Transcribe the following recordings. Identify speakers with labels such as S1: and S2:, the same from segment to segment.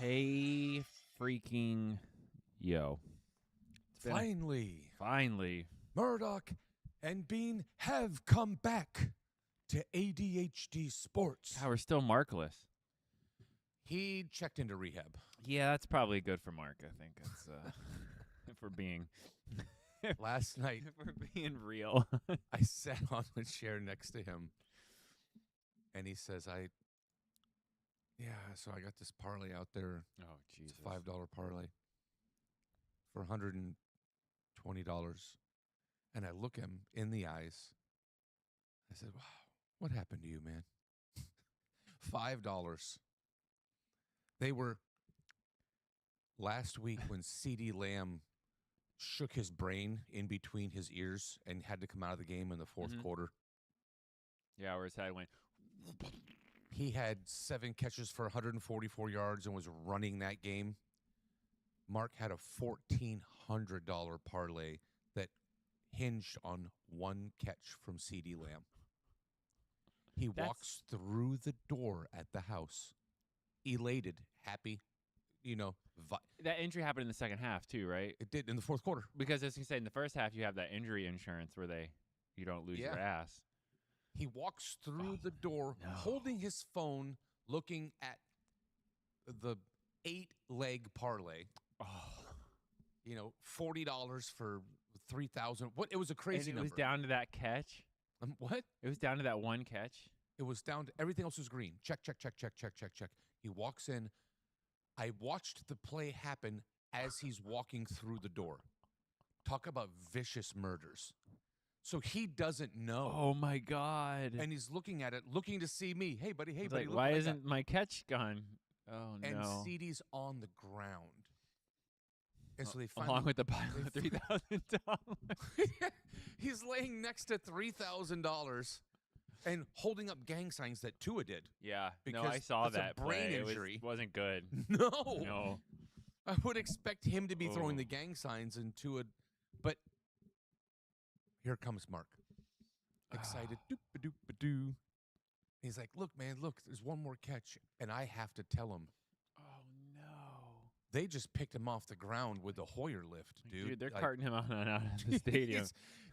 S1: Hey, freaking yo. Finally.
S2: Murdoch and Bean have come back to ADHD Sports.
S1: God, we're still Markless.
S2: He checked into rehab.
S1: Yeah, that's probably good for Mark, I think. It's if we're being
S2: Last night,
S1: if we're being real.
S2: I sat on the chair next to him, and he says, so I got this parlay out there.
S1: Oh, Jesus.
S2: It's a $5 parlay for $120. And I look him in the eyes. I said, wow, what happened to you, man? $5. They were last week when CeeDee Lamb shook his brain in between his ears and had to come out of the game in the fourth quarter.
S1: Yeah, where his head went.
S2: He had 7 catches for 144 yards and was running that game. Mark had a $1,400 parlay that hinged on 1 catch from CeeDee Lamb. He walks through the door at the house, elated, happy,
S1: That injury happened in the second half too, right?
S2: It did in the fourth quarter.
S1: Because as you say, in the first half, you have that injury insurance where you don't lose your ass.
S2: He walks through the door holding his phone, looking at the 8-leg parlay. Oh. $40 for 3,000. What? It was a crazy number.
S1: It was down to that catch?
S2: What?
S1: It was down to that one catch?
S2: It was down to everything else was green. Check. He walks in. I watched the play happen as he's walking through the door. Talk about vicious murders. So he doesn't know.
S1: Oh, my God.
S2: And he's looking at it, looking to see me. Hey, buddy.
S1: Like, why isn't my catch gone? Oh, no.
S2: And CeeDee's on the ground. And so they finally...
S1: Along with the pile of $3,000.
S2: He's laying next to $3,000 and holding up gang signs that Tua did.
S1: Yeah. No, I saw that
S2: a brain
S1: play.
S2: injury.
S1: It wasn't good.
S2: No. I would expect him to be throwing the gang signs and Tua... But... Here comes Mark. Excited. Doop-a-doop-a-doo. He's like, look, man, there's one more catch. And I have to tell him.
S1: Oh, no.
S2: They just picked him off the ground with the Hoyer lift, dude.
S1: Dude, they're carting him out of the stadium.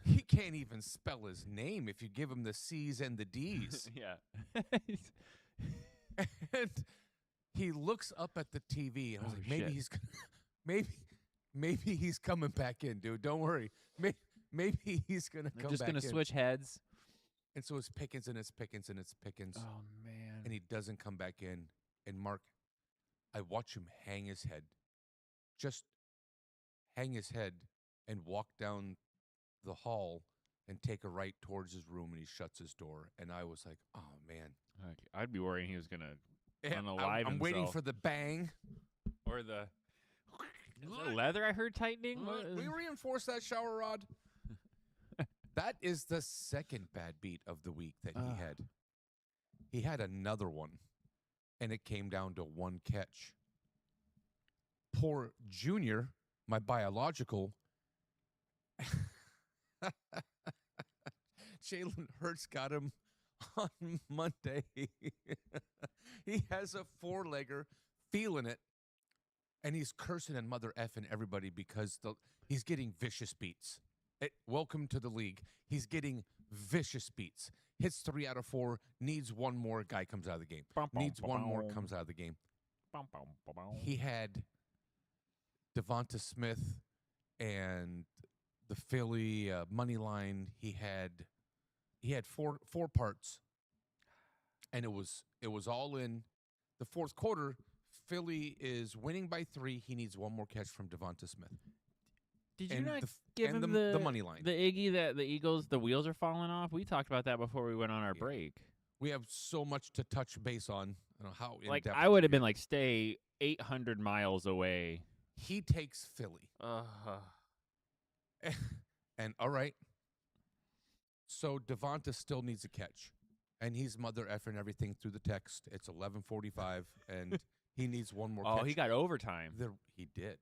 S2: He can't even spell his name if you give him the C's and the D's.
S1: Yeah.
S2: And he looks up at the TV, and I was like, maybe he's coming back in, dude. Don't worry. Maybe he's going to come back in.
S1: Just going to switch heads.
S2: And so it's Pickens and it's Pickens and it's Pickens.
S1: Oh, man.
S2: And he doesn't come back in. And Mark, I watch him hang his head. Just hang his head and walk down the hall and take a right towards his room, and he shuts his door. And I was like, oh, man.
S1: I'd be worrying he was going to unalive himself.
S2: I'm waiting for the bang.
S1: Or the leather I heard tightening.
S2: We reinforced that shower rod. That is the second bad beat of the week that he had. He had another one, and it came down to 1 catch. Poor Junior, my biological, Jalen Hurts got him on Monday. He has a 4-legger, feeling it, and he's cursing and mother effing everybody because he's getting vicious beats. Welcome to the league. He's getting vicious beats. Hits 3 out of 4. Needs 1 more. Guy comes out of the game. Needs 1 more. Comes out of the game. He had Devonta Smith and the Philly money line. He had four parts, and it was all in the fourth quarter. Philly is winning by 3. He needs 1 more catch from Devonta Smith.
S1: Did you not give him
S2: the money line?
S1: The Iggy that the Eagles, the wheels are falling off? We talked about that before we went on our break.
S2: We have so much to touch base on. I don't know how in
S1: like,
S2: depth
S1: I would have been like, stay 800 miles away.
S2: He takes Philly. And all right. So Devonta still needs a catch. And he's mother effing everything through the text. It's 11:45, and he needs 1 more catch.
S1: Oh, he got overtime.
S2: He did.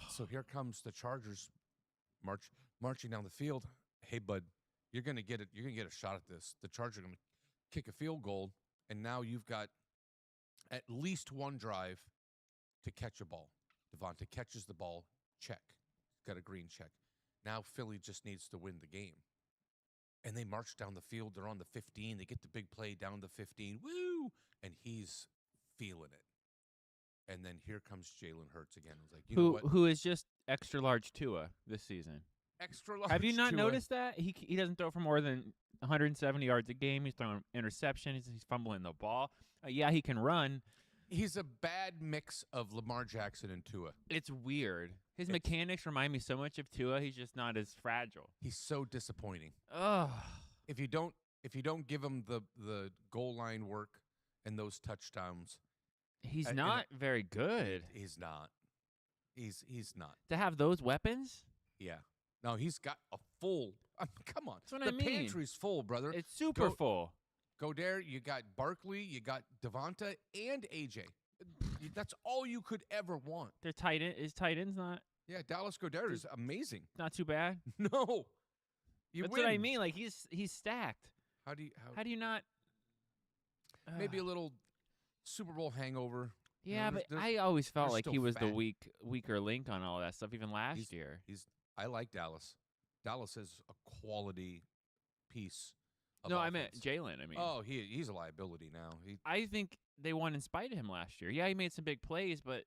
S2: So here comes the Chargers marching down the field. Hey, bud, you're gonna get it. You're gonna get a shot at this. The Chargers are gonna kick a field goal, and now you've got at least 1 drive to catch a ball. Devonta catches the ball, check. Got a green check. Now Philly just needs to win the game. And they march down the field. They're on the 15. They get the big play down the 15. Woo! And he's feeling it. And then here comes Jalen Hurts again. I was like, you know what?
S1: Who is just extra large Tua this season?
S2: Extra large.
S1: Have you not
S2: Tua.
S1: noticed that? He doesn't throw for more than 170 yards a game. He's throwing interceptions. He's fumbling the ball. Yeah, he can run.
S2: He's a bad mix of Lamar Jackson and Tua.
S1: It's weird. His mechanics remind me so much of Tua. He's just not as fragile.
S2: He's so disappointing.
S1: Oh,
S2: If you don't give him the goal line work and those touchdowns,
S1: he's not very good.
S2: He's not. He's not.
S1: To have those weapons?
S2: Yeah. No, he's got a full. Come on.
S1: That's what I mean.
S2: The pantry's full, brother.
S1: It's super full.
S2: Go there. You got Barkley. You got Devonta and AJ. That's all you could ever want.
S1: Their tight end, his tight end's not.
S2: Yeah, Dallas Goedert is amazing.
S1: Not too bad.
S2: No,
S1: That's
S2: win.
S1: what I mean. Like he's stacked.
S2: How do you
S1: not?
S2: maybe a little Super Bowl hangover?
S1: Yeah,
S2: there's-
S1: but I always felt
S2: they're
S1: like he
S2: still
S1: was the
S2: fat.
S1: weaker link on all that stuff, even last year.
S2: I like Dallas. Dallas is a quality piece. Of
S1: No, I
S2: offense.
S1: meant Jalen. I mean,
S2: Oh, he's a liability now.
S1: I think they won in spite of him last year. Yeah, he made some big plays, but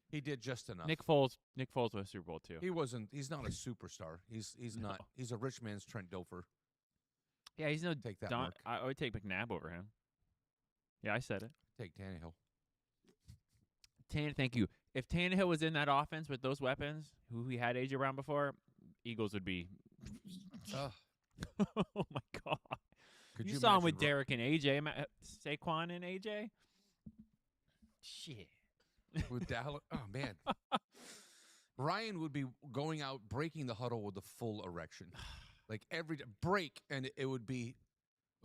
S2: He did just enough.
S1: Nick Foles won Super Bowl too.
S2: He's not a superstar. He's
S1: No.
S2: not. He's a rich man's Trent Dilfer.
S1: Yeah, he's no
S2: Take that,
S1: Don.
S2: Mark.
S1: I would take McNabb over him. Yeah, I said it.
S2: Take Tannehill.
S1: Thank you. If Tannehill was in that offense with those weapons, who he had AJ Brown before, Eagles would be.
S2: Ugh.
S1: Oh my God!
S2: Could
S1: you saw him with
S2: imagine
S1: Derek and AJ, Saquon and AJ. Shit.
S2: with Dallas? Oh man, Ryan would be going out breaking the huddle with a full erection, like every break, and it would be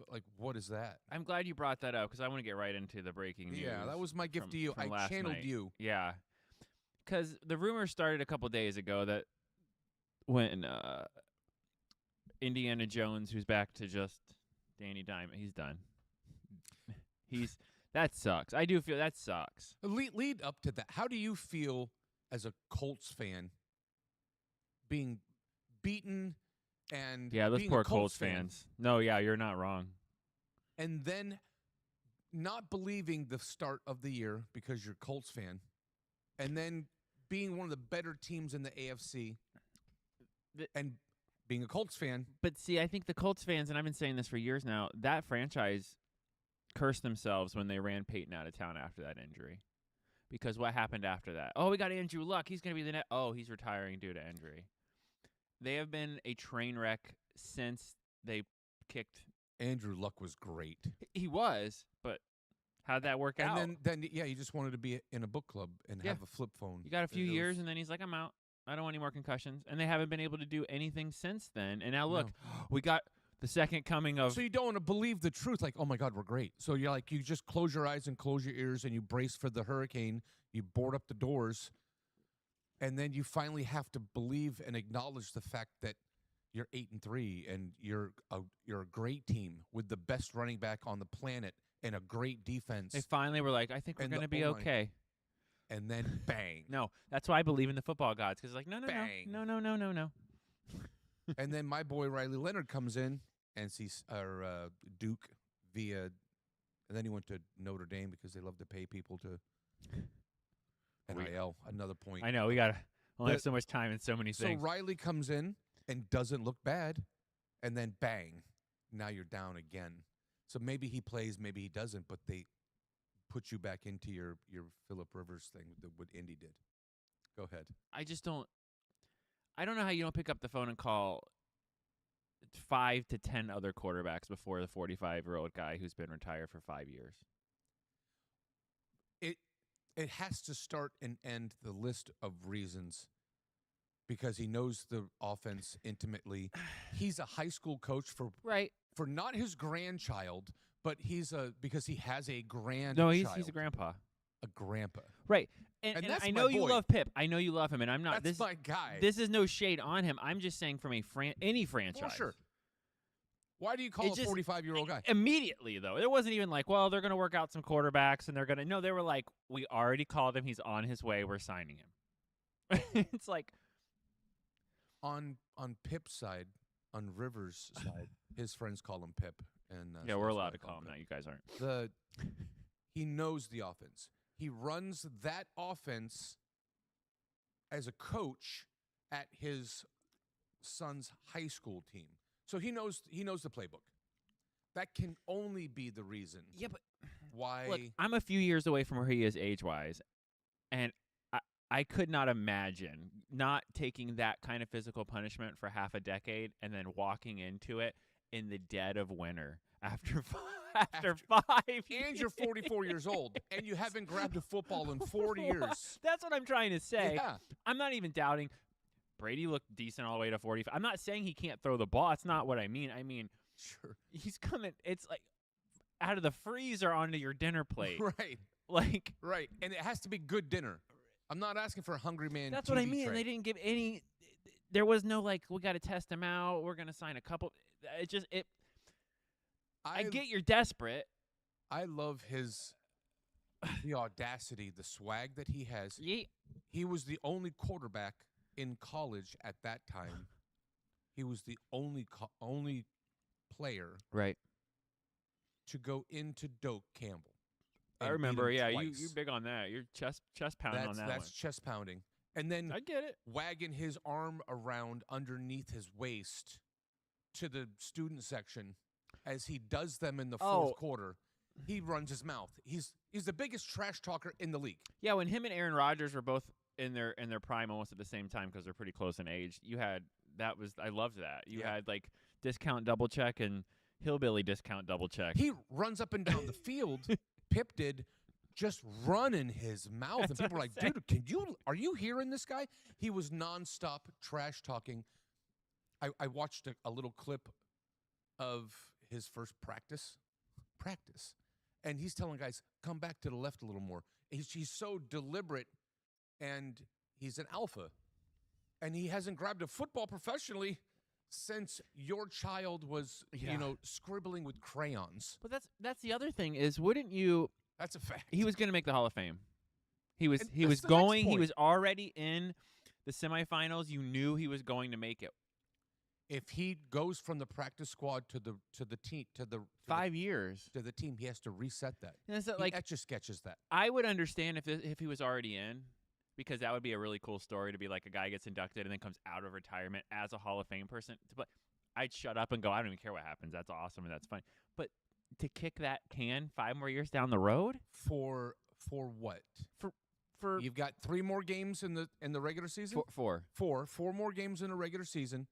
S2: like, what is that?
S1: I'm glad you brought that up because I want to get right into the breaking news.
S2: Yeah, that was my gift
S1: from-
S2: to you.
S1: from
S2: I
S1: last
S2: channeled
S1: night.
S2: you.
S1: Yeah, because the rumor started a couple days ago that when Indiana Jones, who's back to just Danny Diamond, he's done. That sucks. I do feel that sucks.
S2: Lead up to that. How do you feel as a Colts fan being beaten and
S1: Yeah, those
S2: being
S1: poor
S2: a
S1: Colts
S2: fan,
S1: fans. No, yeah, you're not wrong.
S2: and then not believing the start of the year because you're a Colts fan, and then being one of the better teams in the AFC, and being a Colts fan?
S1: But see, I think the Colts fans, and I've been saying this for years now, that franchise cursed themselves when they ran Peyton out of town after that injury. Because what happened after that? Oh, we got Andrew Luck. He's going to be the next. Oh, he's retiring due to injury. They have been a train wreck since they kicked.
S2: Andrew Luck was great.
S1: He was, but how'd that work out?
S2: And then yeah, you just wanted to be in a book club and
S1: Yeah.
S2: have a flip phone.
S1: You got a few
S2: It was-
S1: years, and then he's like, I'm out. I don't want any more concussions. And they haven't been able to do anything since then. And now look, we got the second coming of.
S2: So you don't want to believe the truth, like, oh my God, we're great. So you're like, you just close your eyes and close your ears and you brace for the hurricane. You board up the doors, and then you finally have to believe and acknowledge the fact that you're 8-3 and you're a great team with the best running back on the planet and a great defense.
S1: They finally were like, I think we're
S2: And
S1: going
S2: the
S1: to be
S2: O-line.
S1: okay.
S2: And then bang.
S1: No, that's why I believe in the football gods. Because like, no.
S2: And then my boy Riley Leonard comes in and sees Duke via, and then he went to Notre Dame because they love to pay people to NIL. Another point.
S1: I know we got only have
S2: The-
S1: so much time and so many
S2: So
S1: things.
S2: Riley comes in and doesn't look bad, and then bang, now you're down again. So maybe he plays, maybe he doesn't, but they put you back into your Phillip Rivers thing that what Indy did. Go ahead.
S1: I just don't. I don't know how you don't pick up the phone and call 5 to 10 other quarterbacks before the 45-year-old guy who's been retired for 5 years.
S2: It has to start and end the list of reasons because he knows the offense intimately. He's a high school coach for
S1: Right.
S2: not his grandchild, but because he has a grandchild.
S1: No, he's a grandpa.
S2: A grandpa.
S1: Right. And
S2: that's
S1: I
S2: my
S1: know you
S2: boy.
S1: love Pip. I know you love him, and I'm not.
S2: That's my guy.
S1: This is no shade on him. I'm just saying from any franchise.
S2: For sure. Why do you call
S1: It
S2: a
S1: just-
S2: 45-year-old guy?
S1: Immediately, though. It wasn't even like, well, they're going to work out some quarterbacks and they're going to. No, they were like, we already called him. He's on his way. We're signing him. It's like,
S2: On Pip's side, on Rivers' side, his friends call him Pip. And
S1: yeah,
S2: so
S1: we're
S2: that's why
S1: allowed
S2: I
S1: to
S2: call
S1: call him
S2: Pip.
S1: that. You guys aren't.
S2: He knows the offense. He runs that offense as a coach at his son's high school team. So he knows the playbook. That can only be the reason
S1: Yeah, but
S2: why.
S1: look, I'm a few years away from where he is age-wise, and I could not imagine not taking that kind of physical punishment for half a decade and then walking into it in the dead of winter after 5
S2: and you're 44 years old, and you haven't grabbed a football in 40 years.
S1: That's what I'm trying to say.
S2: Yeah.
S1: I'm not even doubting. Brady looked decent all the way to 45. I'm not saying he can't throw the ball. That's not what I mean. I mean,
S2: Sure.
S1: he's coming. It's like out of the freezer onto your dinner plate.
S2: Right.
S1: Like,
S2: Right. And it has to be good dinner. I'm not asking for a Hungry Man.
S1: that's what I
S2: TV
S1: mean.
S2: tray.
S1: They didn't give any. There was no like, we got to test him out. We're gonna sign a couple. It just it. I get you're desperate.
S2: I love the audacity, the swag that he has.
S1: Yeah.
S2: He was the only quarterback in college at that time. He was the only player
S1: Right.
S2: to go into Doak Campbell.
S1: I
S2: and beat
S1: remember.
S2: him
S1: Yeah,
S2: twice.
S1: you big on that. You're chest pounding on that
S2: That's chest pounding. And then
S1: one. I get it.
S2: wagging his arm around underneath his waist to the student section as he does them in the fourth
S1: Oh.
S2: quarter. He runs his mouth. He's the biggest trash talker in the league.
S1: Yeah, when him and Aaron Rodgers were both in their prime almost at the same time because they're pretty close in age, I loved that. You
S2: Yeah.
S1: had like discount double check and hillbilly discount double check.
S2: He runs up and down the field. Pip did just running his mouth, and
S1: That's
S2: people were
S1: what
S2: like,
S1: I'm
S2: "Dude, are you hearing this guy?" He was nonstop trash talking. I watched a little clip of his first practice, and he's telling guys, "Come back to the left a little more." He's so deliberate, and he's an alpha, and he hasn't grabbed a football professionally since your child was,
S1: Yeah.
S2: scribbling with crayons.
S1: But that's the other thing is, wouldn't you?
S2: That's a fact.
S1: He was going to make the Hall of Fame. He was
S2: And
S1: he was
S2: that's the next
S1: going. He
S2: point.
S1: was already in the semifinals. You knew he was going to make it.
S2: If he goes from the practice squad to the team to the
S1: 5 years.
S2: to the team, he has to reset that.
S1: And it's
S2: He
S1: like
S2: etch a sketches that.
S1: I would understand if he was already in, because that would be a really cool story to be like a guy gets inducted and then comes out of retirement as a Hall of Fame person. But I'd shut up and go, I don't even care what happens. That's awesome and that's fine. But to kick that can 5 more years down the road
S2: For what?
S1: for
S2: You've got 3 more games in the regular season.
S1: four,
S2: Four more games in the regular season,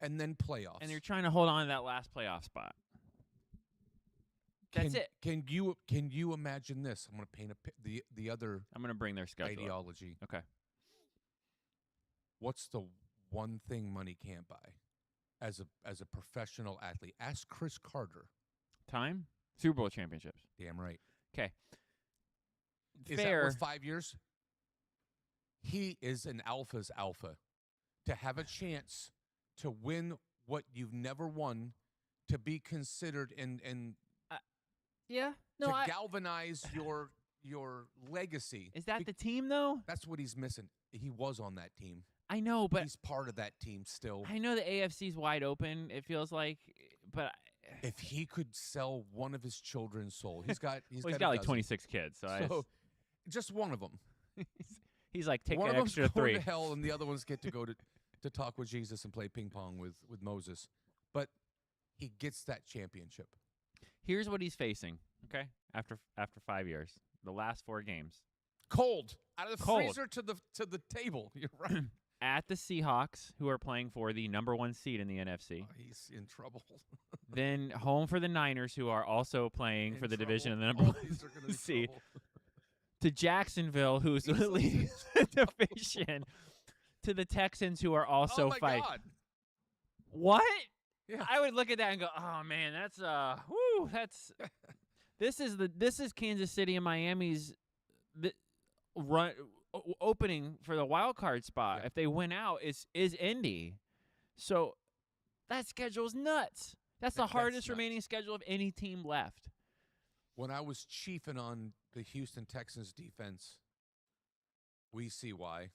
S2: and then playoffs.
S1: and you're trying to hold on to that last playoff spot. That's it.
S2: Can you imagine this? I'm going to paint the other
S1: I'm gonna bring their schedule up.
S2: ideology.
S1: Okay.
S2: What's the one thing money can't buy as a professional athlete? Ask Chris Carter.
S1: Time? Super Bowl championships.
S2: Damn right.
S1: Okay.
S2: Is that
S1: Fair.
S2: worth 5 years? He is an alpha's alpha. To have a chance to win what you've never won, to be considered and
S1: Yeah. No,
S2: to galvanize your legacy.
S1: is that the team though?
S2: That's what he's missing. He was on that team.
S1: I know, but
S2: He's part of that team still.
S1: I know the AFC's wide open. It feels like, but
S2: If he could sell one of his children's soul, he's got
S1: he's
S2: a
S1: got like
S2: dozen.
S1: 26 kids, so,
S2: Just one of them.
S1: he's like take
S2: One
S1: an
S2: of them's
S1: extra
S2: going
S1: 3.
S2: to hell, and the other ones get to go to talk with Jesus and play ping pong with Moses. But he gets that championship.
S1: Here's what he's facing. Okay, after 5 years, the last 4 games
S2: Cold out of the
S1: Cold.
S2: freezer to the table. You're right.
S1: at the Seahawks, who are playing for the number 1 seed in the NFC.
S2: Oh, he's in trouble.
S1: Then home for the Niners, who are also playing for the division of the number
S2: All
S1: 1
S2: these are gonna be
S1: seed.
S2: trouble.
S1: To Jacksonville, who's
S2: He's
S1: leading the division. To the Texans, who are also
S2: oh my
S1: fighting.
S2: God.
S1: What?
S2: Yeah.
S1: I would look at that and go, "Oh man, that's this is Kansas City and Miami's opening for the wild card spot.
S2: Yeah.
S1: If they win out, is Indy. So that schedule's nuts. That's the
S2: That's
S1: hardest
S2: nuts.
S1: remaining schedule of any team left.
S2: When I was chiefing on the Houston Texans defense, we see why.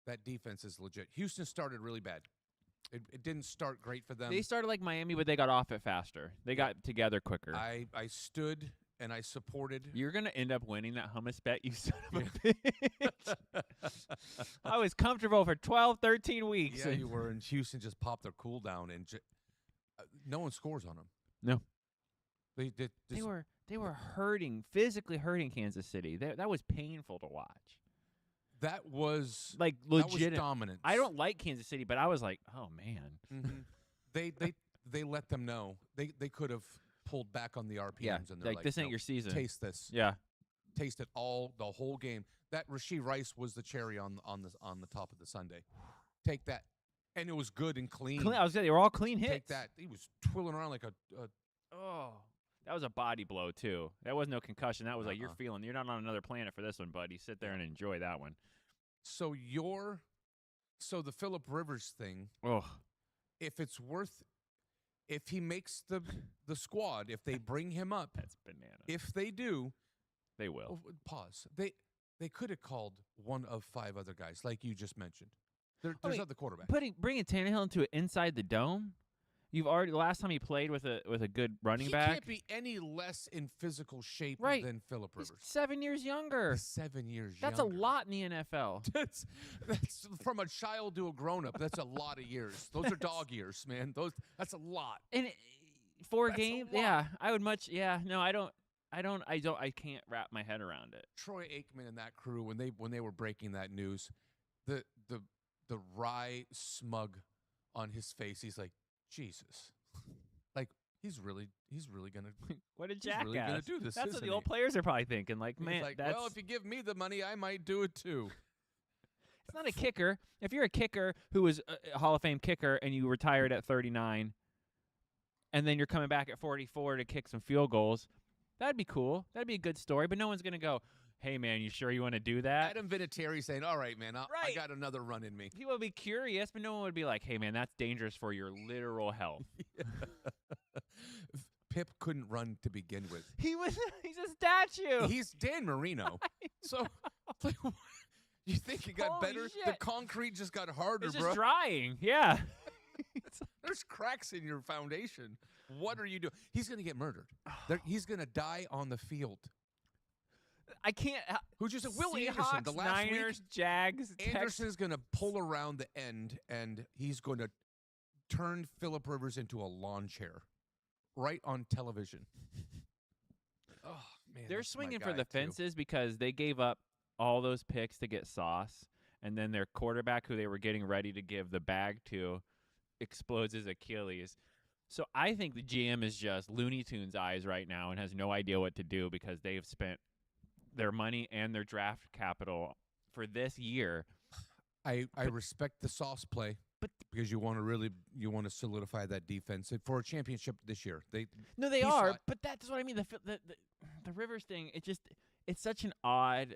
S2: That defense is legit. Houston started really bad. It didn't start great for them.
S1: They started like Miami, but they got off it faster. They got together quicker.
S2: I stood and I supported.
S1: You're going to end up winning that hummus bet, you son of a bitch. I was comfortable for 12, 13 weeks.
S2: Yeah, you were. And Houston just popped their cool down, and no one scores on them.
S1: No.
S2: They did.
S1: They were hurting, physically hurting Kansas City. That was painful to watch.
S2: That was
S1: Like
S2: that was
S1: legit.
S2: dominant.
S1: I don't like Kansas City, but I was like, oh man.
S2: Mm-hmm. They let them know they could have pulled back on the RPMs,
S1: Yeah,
S2: and they're
S1: like this ain't
S2: "No,
S1: your season.
S2: Taste this.
S1: Yeah.
S2: Taste it the whole game. That Rashee Rice was the cherry on the top of the sundae. Take that, and it was good and clean.
S1: I was saying they were all clean hits.
S2: Take that. He was twirling around like a
S1: Oh, that was a body blow too. That was no concussion. That was like you're
S2: Uh-uh.
S1: you're not on another planet for this one, buddy. Sit there and enjoy that one.
S2: So the Phillip Rivers thing.
S1: Oh,
S2: If he makes the squad, if they bring him up,
S1: that's banana.
S2: if they do,
S1: They will.
S2: pause. They could have called one of 5 other guys, like you just mentioned. There's
S1: wait,
S2: other quarterbacks.
S1: Bringing Tannehill into it inside the dome. You've already last time he played with a good running
S2: He
S1: back.
S2: can't be any less in physical shape
S1: Right.
S2: than Phillip
S1: He's
S2: Rivers.
S1: 7 years younger.
S2: He's 7 years
S1: That's
S2: younger.
S1: a lot in the NFL.
S2: That's from a child to a grown up. That's a lot of years. Those are dog years, man. That's a lot.
S1: And 4
S2: That's a
S1: games,
S2: lot.
S1: yeah. I would much, yeah. No, I can't wrap my head around it.
S2: Troy Aikman and that crew when they were breaking that news, the wry smug on his face. He's like, Jesus, like he's really gonna
S1: What a
S2: he's
S1: jackass!
S2: really gonna do this.
S1: That's what
S2: isn't
S1: the old
S2: he?
S1: players are probably thinking. Like,
S2: He's
S1: man,
S2: like,
S1: that's
S2: well, if you give me the money, I might do it too.
S1: it's not a kicker. If you're a kicker who was a Hall of Fame kicker and you retired at 39, and then you're coming back at 44 to kick some field goals, that'd be cool. That'd be a good story. But no one's gonna go, "Hey, man, you sure you want to do that?"
S2: Adam Vinatieri saying, "All right, man, I
S1: Right.
S2: got another run in me."
S1: People would be curious, but no one would be like, "Hey, man, that's dangerous for your literal health."
S2: Pip couldn't run to begin with.
S1: He's a statue.
S2: He's Dan Marino. So, like, you think he got
S1: Holy
S2: better?
S1: shit.
S2: The concrete just got harder,
S1: It's
S2: bro.
S1: just drying. Yeah.
S2: There's cracks in your foundation. What are you doing? He's going to get murdered. He's going to die on the field.
S1: I can't.
S2: Who just Will
S1: Seahawks,
S2: Anderson the last
S1: Niners, Jags,
S2: week? Anderson's going to pull around the end, and he's going to turn Phillip Rivers into a lawn chair right on television. Oh man,
S1: They're
S2: that's my
S1: swinging for
S2: guy,
S1: the
S2: too.
S1: fences because they gave up all those picks to get Sauce, and then their quarterback, who they were getting ready to give the bag to, explodes his Achilles. So I think the GM is just Looney Tunes eyes right now and has no idea what to do because they've spent their money and their draft capital for this year.
S2: I respect the Sauce play,
S1: but
S2: because you want to solidify that defense for a championship this year. They
S1: No, they
S2: He
S1: are,
S2: saw-
S1: but that's what I mean. The Rivers thing, it's such an odd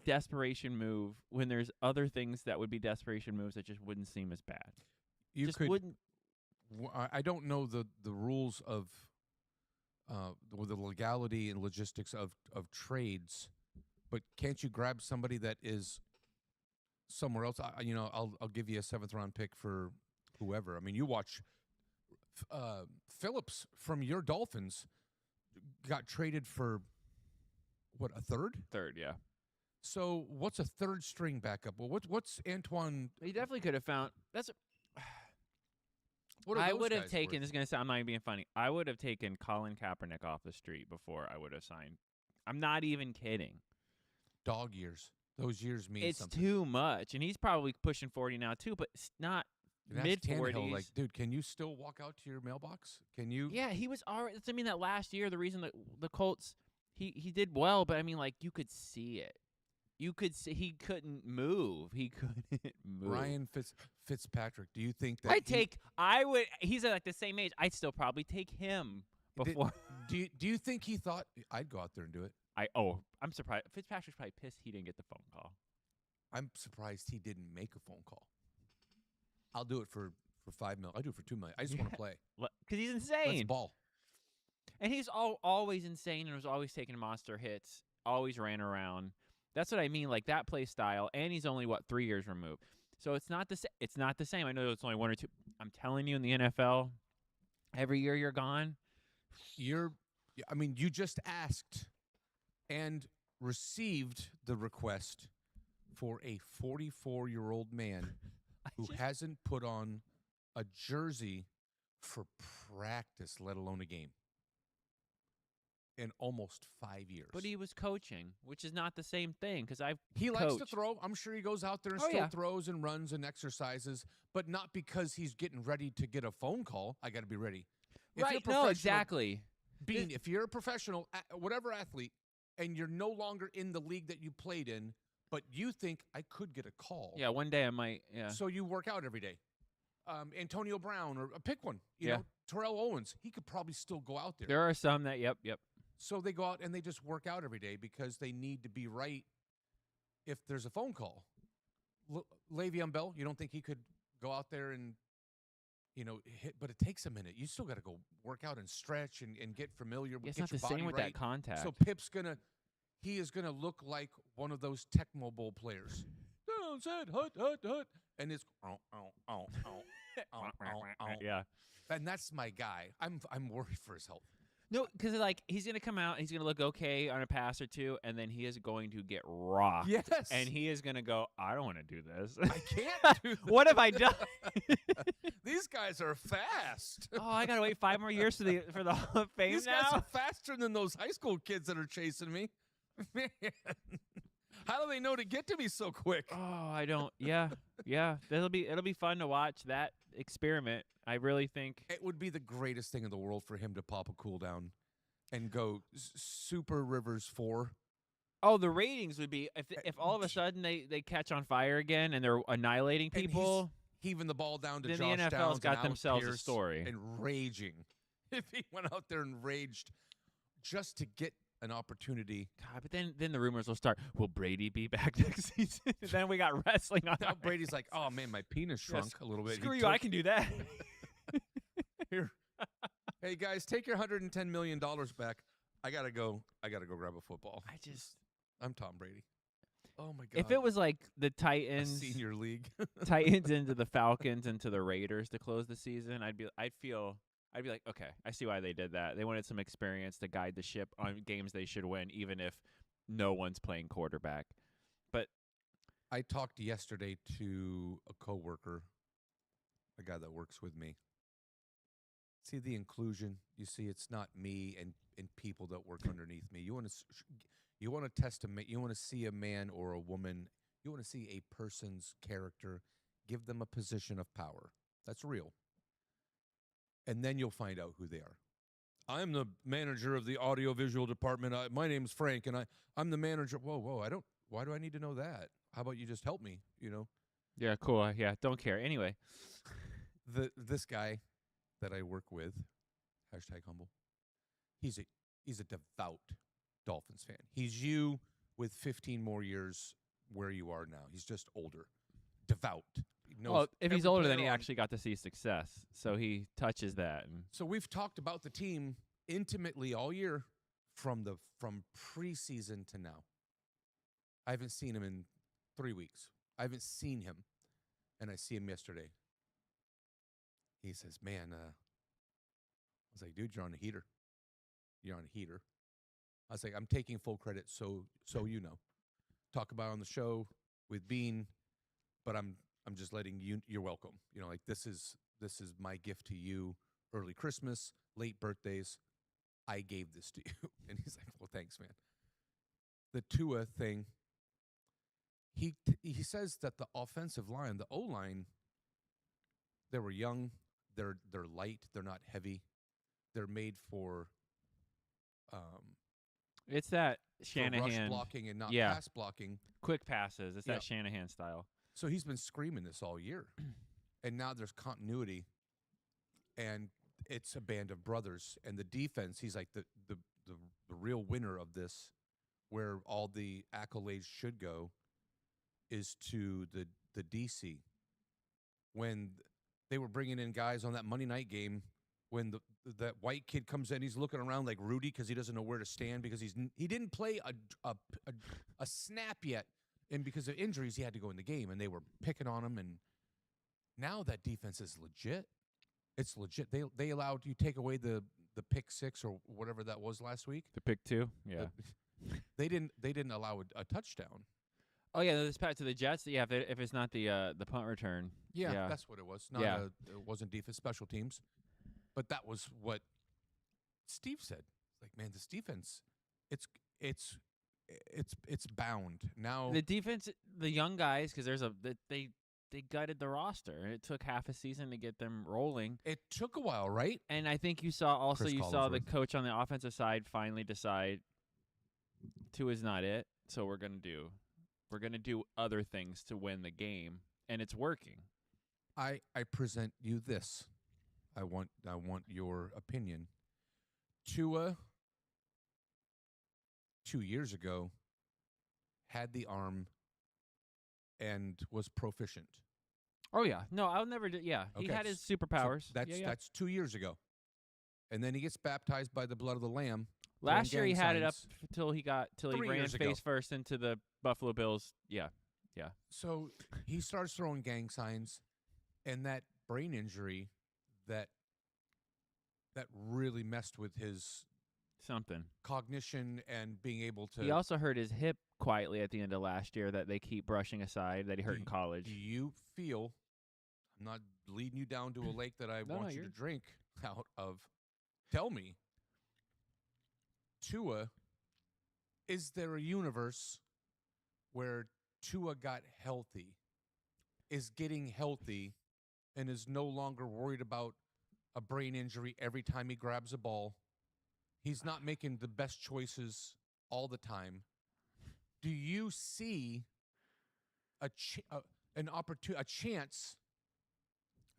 S1: desperation move when there's other things that would be desperation moves that just wouldn't seem as bad.
S2: you
S1: just
S2: could.
S1: wouldn't.
S2: I don't know the rules of the legality and logistics of trades, but can't you grab somebody that is somewhere else? I'll give you a 7th round pick for whoever. I mean, you watch Phillips from your Dolphins got traded for what, a third?
S1: Third, yeah.
S2: So what's a third string backup? Well, what's Antoine?
S1: He definitely could have found.
S2: What are
S1: I
S2: those
S1: would have
S2: guys
S1: taken.
S2: worth?
S1: This is gonna sound. I'm not even being funny. I would have taken Colin Kaepernick off the street before I would have signed. I'm not even kidding.
S2: Dog years. Those years mean
S1: It's
S2: something.
S1: too much, and he's probably pushing 40 now too. But it's not
S2: And that's
S1: mid
S2: Tannehill,
S1: 40s.
S2: like, dude, can you still walk out to your mailbox? Can you?
S1: Yeah, he was already. I mean, that last year, the reason that the Colts, he did well, but I mean, like, you could see it. You could see he couldn't move. He couldn't move.
S2: Ryan Fitzpatrick. Do you think that
S1: I would. He's like the same age. I'd still probably take him before.
S2: Do you think he thought I'd go out there and do it?
S1: I'm surprised. Fitzpatrick's probably pissed he didn't get the phone call.
S2: I'm surprised he didn't make a phone call. I'll do it for for $5 million. I do it for $2 million. I just want to play.
S1: Because he's
S2: Let's
S1: insane.
S2: ball.
S1: And he's always insane and was always taking monster hits, always ran around. That's what I mean, like that play style. And he's only, 3 years removed. So it's not it's not the same. I know it's only 1 or 2. I'm telling you, in the NFL, every year you're gone.
S2: You just asked and received the request for a 44-year-old man who hasn't put on a jersey for practice, let alone a game, in almost 5 years.
S1: But he was coaching, which is not the same thing because
S2: He likes to throw. I'm sure he goes out there and still throws and runs and exercises, but not because he's getting ready to get a phone call. I got to be ready.
S1: Right, no, exactly.
S2: If you're a professional, whatever athlete, and you're no longer in the league that you played in, but you think I could get a call.
S1: Yeah, one day I might, yeah.
S2: So you work out every day. Antonio Brown, or pick one. You know, Terrell Owens, he could probably still go out there.
S1: There are some that, yep.
S2: So they go out and they just work out every day because they need to be right if there's a phone call. Le'Veon Bell, you don't think he could go out there and, hit? But it takes a minute. You still got to go work out and stretch and get familiar with
S1: It's not the same with that contact.
S2: So he is gonna look like one of those Tecmo Bowl players. Hut, and it's
S1: yeah.
S2: And that's my guy. I'm worried for his health.
S1: No, because he's gonna come out, and he's gonna look okay on a pass or two, and then he is going to get rocked.
S2: Yes,
S1: and he is gonna go, I don't want to do this.
S2: I can't do this.
S1: What have I done?
S2: These guys are fast.
S1: Oh, I gotta wait 5 more years for the Hall of Fame.
S2: These guys are faster than those high school kids that are chasing me. Man, how do they know to get to me so quick?
S1: Oh, I don't. Yeah. It'll be fun to watch that experiment. I really think
S2: it would be the greatest thing in the world for him to pop a cool down and go Super Rivers 4.
S1: Oh, the ratings would be if all of a sudden they catch on fire again and they're annihilating people,
S2: heaving the ball down to
S1: then
S2: Josh
S1: the NFL's
S2: Downs
S1: got
S2: and
S1: themselves
S2: Pierce
S1: a story.
S2: And raging. If he went out there and raged just to get an opportunity.
S1: God, but then the rumors will start. Will Brady be back next season? Then we got wrestling on.
S2: Now Brady's like, oh man, my penis shrunk a little bit.
S1: Screw you, I can do that.
S2: Here, hey guys, take your $110 million back. I gotta go grab a football. I'm Tom Brady. Oh my god!
S1: If it was like the Titans,
S2: senior league,
S1: Titans into the Falcons into the Raiders to close the season, I'd be like, okay, I see why they did that. They wanted some experience to guide the ship on games they should win, even if no one's playing quarterback. But
S2: I talked yesterday to a coworker, a guy that works with me. See the inclusion. You see, it's not me and people that work underneath me. You want to test you want to see a man or a woman. You want to see a person's character. Give them a position of power. That's real. And then you'll find out who they are. I'm the manager of the audiovisual department. My name's Frank, and I'm the manager. Whoa! Why do I need to know that? How about you just help me?
S1: Yeah, cool. Yeah, don't care. Anyway,
S2: this guy that I work with, #humble. He's a devout Dolphins fan. He's you with 15 more years where you are now. He's just older, devout.
S1: Well, if he's older, then he actually got to see success, so he touches that.
S2: So we've talked about the team intimately all year, from preseason to now. I haven't seen him in 3 weeks. I haven't seen him, and I see him yesterday. He says, "Man," I was like, "Dude, you're on a heater. You're on a heater." I was like, "I'm taking full credit, so you know. Talk about it on the show with Bean, but I'm just letting you. You're welcome. This is my gift to you. Early Christmas, late birthdays. I gave this to you." And he's like, "Well, thanks, man." The Tua thing. He says that the offensive line, the O-line, they were young. They're light. They're not heavy. They're made for.
S1: It's that Shanahan
S2: rush blocking and not pass blocking.
S1: Quick passes. It's that Shanahan style.
S2: So he's been screaming this all year, and now there's continuity, and it's a band of brothers. And the defense, he's like the real winner of this, where all the accolades should go, is to the DC. When they were bringing in guys on that Monday night game when that white kid comes in. He's looking around like Rudy because he doesn't know where to stand because he didn't play a snap yet, and because of injuries he had to go in the game, and they were picking on him. And now that defense is legit. It's legit. They allowed you take away the pick six or whatever that was last week.
S1: The pick 2, yeah.
S2: They didn't allow a touchdown.
S1: Oh yeah, this pass to the Jets. Yeah, if it's not the punt return.
S2: Yeah, that's what it was. It wasn't defense, special teams, but that was what Steve said. Like, man, this defense, it's bound now.
S1: The defense, the young guys, because they gutted the roster. It took half a season to get them rolling.
S2: It took a while, right?
S1: And I think you saw
S2: Chris
S1: the
S2: Collinsworth.
S1: coach on the offensive side finally decide Tua's not it, so we're gonna do other things to win the game, and it's working.
S2: I present you this. I want your opinion. Tua 2 years ago had the arm and was proficient.
S1: Oh yeah, no, I'll never do. Yeah, he
S2: Okay,
S1: had his superpowers.
S2: So that's 2 years ago, and then he gets baptized by the blood of the Lamb.
S1: Last year he had it up
S2: signs.
S1: till he
S2: 3
S1: ran
S2: years ago.
S1: face first into the Buffalo Bills. Yeah.
S2: So he starts throwing gang signs, and that brain injury that really messed with his
S1: Something.
S2: cognition and being able to.
S1: He also hurt his hip quietly at the end of last year that they keep brushing aside that he hurt in college.
S2: Do you feel? I'm not leading you down to a lake that I want you to drink out of. Tell me, Tua, is there a universe where Tua got healthy, is getting healthy, and is no longer worried about a brain injury every time he grabs a ball? He's not making the best choices all the time. Do you see a chance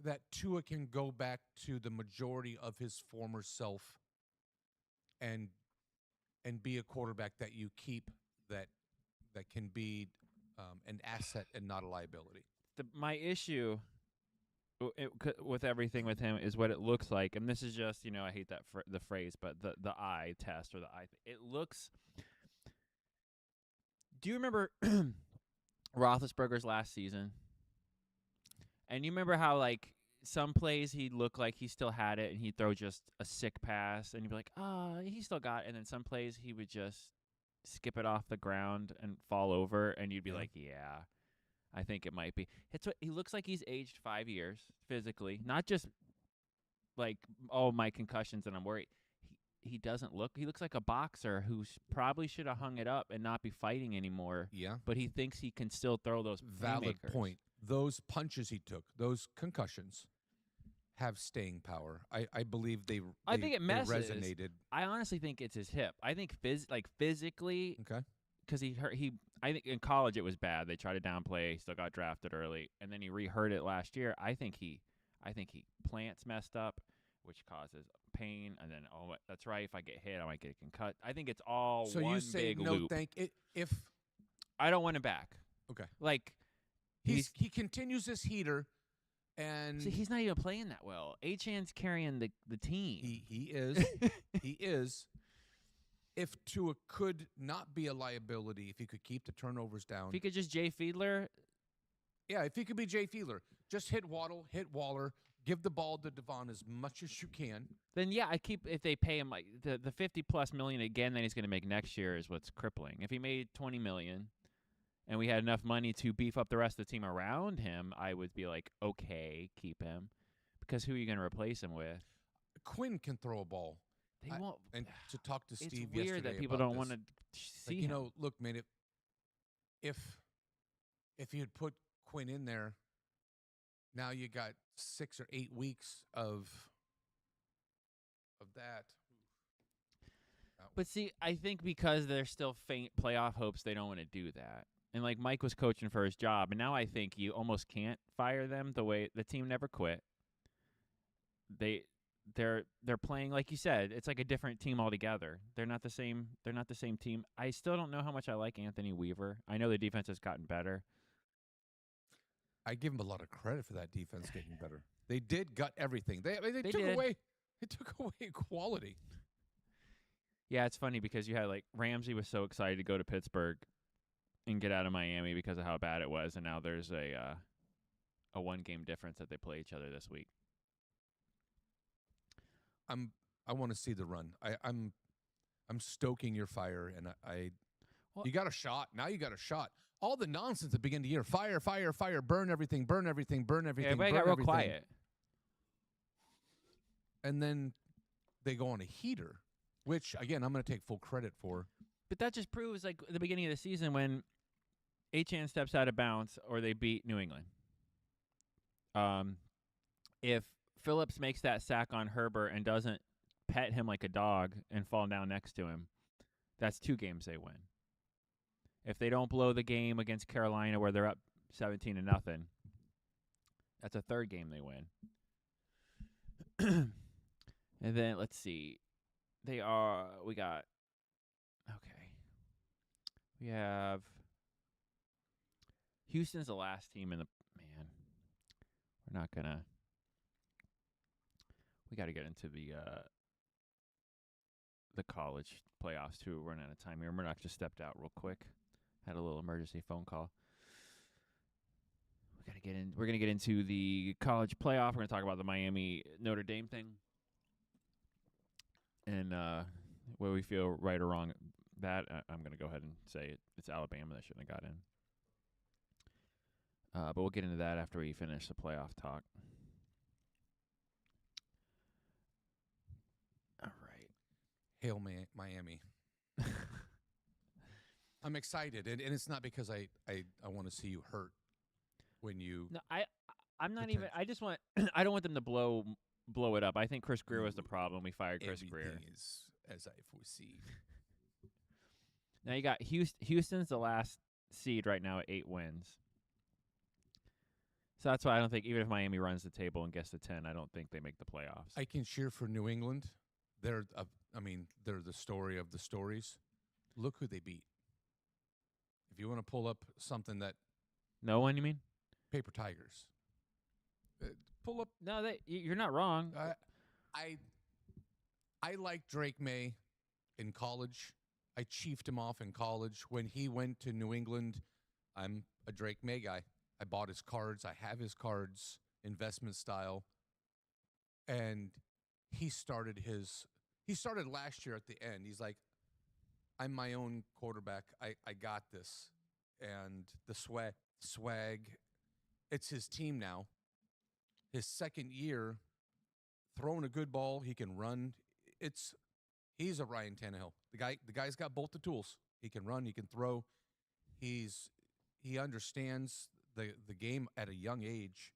S2: that Tua can go back to the majority of his former self and be a quarterback that you keep that can be an asset and not a liability?
S1: My issue with everything with him is what it looks like, and this is just, I hate that the phrase, but the eye test or the eye. It looks. Do you remember Roethlisberger's last season? And you remember how some plays he'd look like he still had it, and he'd throw just a sick pass, and you'd be like, he still got it. And then some plays he would just skip it off the ground and fall over, and you'd be like, yeah, I think it might be. He looks like he's aged 5 years physically, not just my concussions and I'm worried. He doesn't look. He looks like a boxer who probably should have hung it up and not be fighting anymore.
S2: Yeah,
S1: but he thinks he can still throw those.
S2: Valid point. Those punches he took, those concussions, have staying power. I believe I think it resonated.
S1: I honestly think it's his hip. I think physically.
S2: Okay.
S1: Because I think in college it was bad. They tried to downplay. He still got drafted early, and then he re-hurt it last year. I think he plants messed up, which causes pain, and then that's right. If I get hit, I might get a concussed. I think it's all
S2: so
S1: one
S2: you say
S1: big
S2: no
S1: loop.
S2: If
S1: I don't want him back.
S2: Okay. He continues this heater, and
S1: he's not even playing that well. Achan's carrying the team.
S2: He is. He is. If Tua could not be a liability, if he could keep the turnovers down.
S1: If he could just Jay Fiedler.
S2: Yeah, if he could be Jay Fiedler. Just hit Waddle, hit Waller, give the ball to Devon as much as you can.
S1: Then, yeah, if they pay him the $50+ million again that he's going to make next year is what's crippling. If he made $20 million and we had enough money to beef up the rest of the team around him, I would be like, okay, keep him. Because who are you going to replace him with?
S2: Quinn can throw a ball.
S1: They won't.
S2: And to talk to Steve
S1: it's
S2: yesterday
S1: weird that people
S2: about
S1: don't want to see him.
S2: Look, man, if you had put Quinn in there, now you got 6 or 8 weeks of that.
S1: But see, I think because there's still faint playoff hopes, they don't want to do that. And Mike was coaching for his job, and now I think you almost can't fire them the way the team never quit. They're playing like you said. It's like a different team altogether. They're not the same. They're not the same team. I still don't know how much I like Anthony Weaver. I know the defense has gotten better.
S2: I give him a lot of credit for that defense getting better. They did gut everything. They
S1: They
S2: took
S1: did.
S2: away. They took away quality.
S1: Yeah, it's funny because you had like Ramsey was so excited to go to Pittsburgh and get out of Miami because of how bad it was, and now there's a 1-game difference that they play each other this week.
S2: I want to see the run. I'm stoking your fire, and
S1: Well-
S2: you got a shot. Now you got a shot. All the nonsense at the beginning of the year, fire, fire, fire, burn everything, burn everything, burn everything.
S1: Everybody
S2: burn
S1: got real
S2: everything.
S1: quiet.
S2: And then they go on a heater, which again I'm going to take full credit for.
S1: But that just proves, like, the beginning of the season when Achane steps out of bounds or they beat New England. If Phillips makes that sack on Herbert and doesn't pet him like a dog and fall down next to him, that's 2 games they win. If they don't blow the game against Carolina where they're up 17-0, that's a 3rd game they win. And then let's see. We have Houston's the last team in the we're not gonna. We got to get into the college playoffs too. We're running out of time here. Murdoch just stepped out real quick. Had a little emergency phone call. We got to get in. We're gonna get into the college playoff. We're gonna talk about the Miami Notre Dame thing, and where we feel right or wrong. That I'm gonna go ahead and say it's Alabama that shouldn't have got in. But we'll get into that after we finish the playoff talk. All right.
S2: Hail Miami. I'm excited, and it's not because I want to see you hurt when you.
S1: No, I'm not even. I just want. I don't want them to blow it up. I think Chris Greer was the problem. We fired Chris Greer.
S2: Everything is as I foresee.
S1: Now you got Houston's the last seed right now at 8 wins. So that's why I don't think, even if Miami runs the table and gets to 10, I don't think they make the playoffs.
S2: I can cheer for New England. They're the story of the stories. Look who they beat. If you want to pull up something that
S1: No one, you mean?
S2: Paper Tigers. Pull up.
S1: No, you're not wrong.
S2: I liked Drake May in college. I chiefed him off in college. When he went to New England, I'm a Drake May guy. I bought his cards. I have his cards, investment style. And he started last year at the end. He's like, I'm my own quarterback. I got this. And the swag, it's his team now. His second year, throwing a good ball, he can run. He's a Ryan Tannehill. The guy's got both the tools. He can run, he can throw. He understands the game at a young age,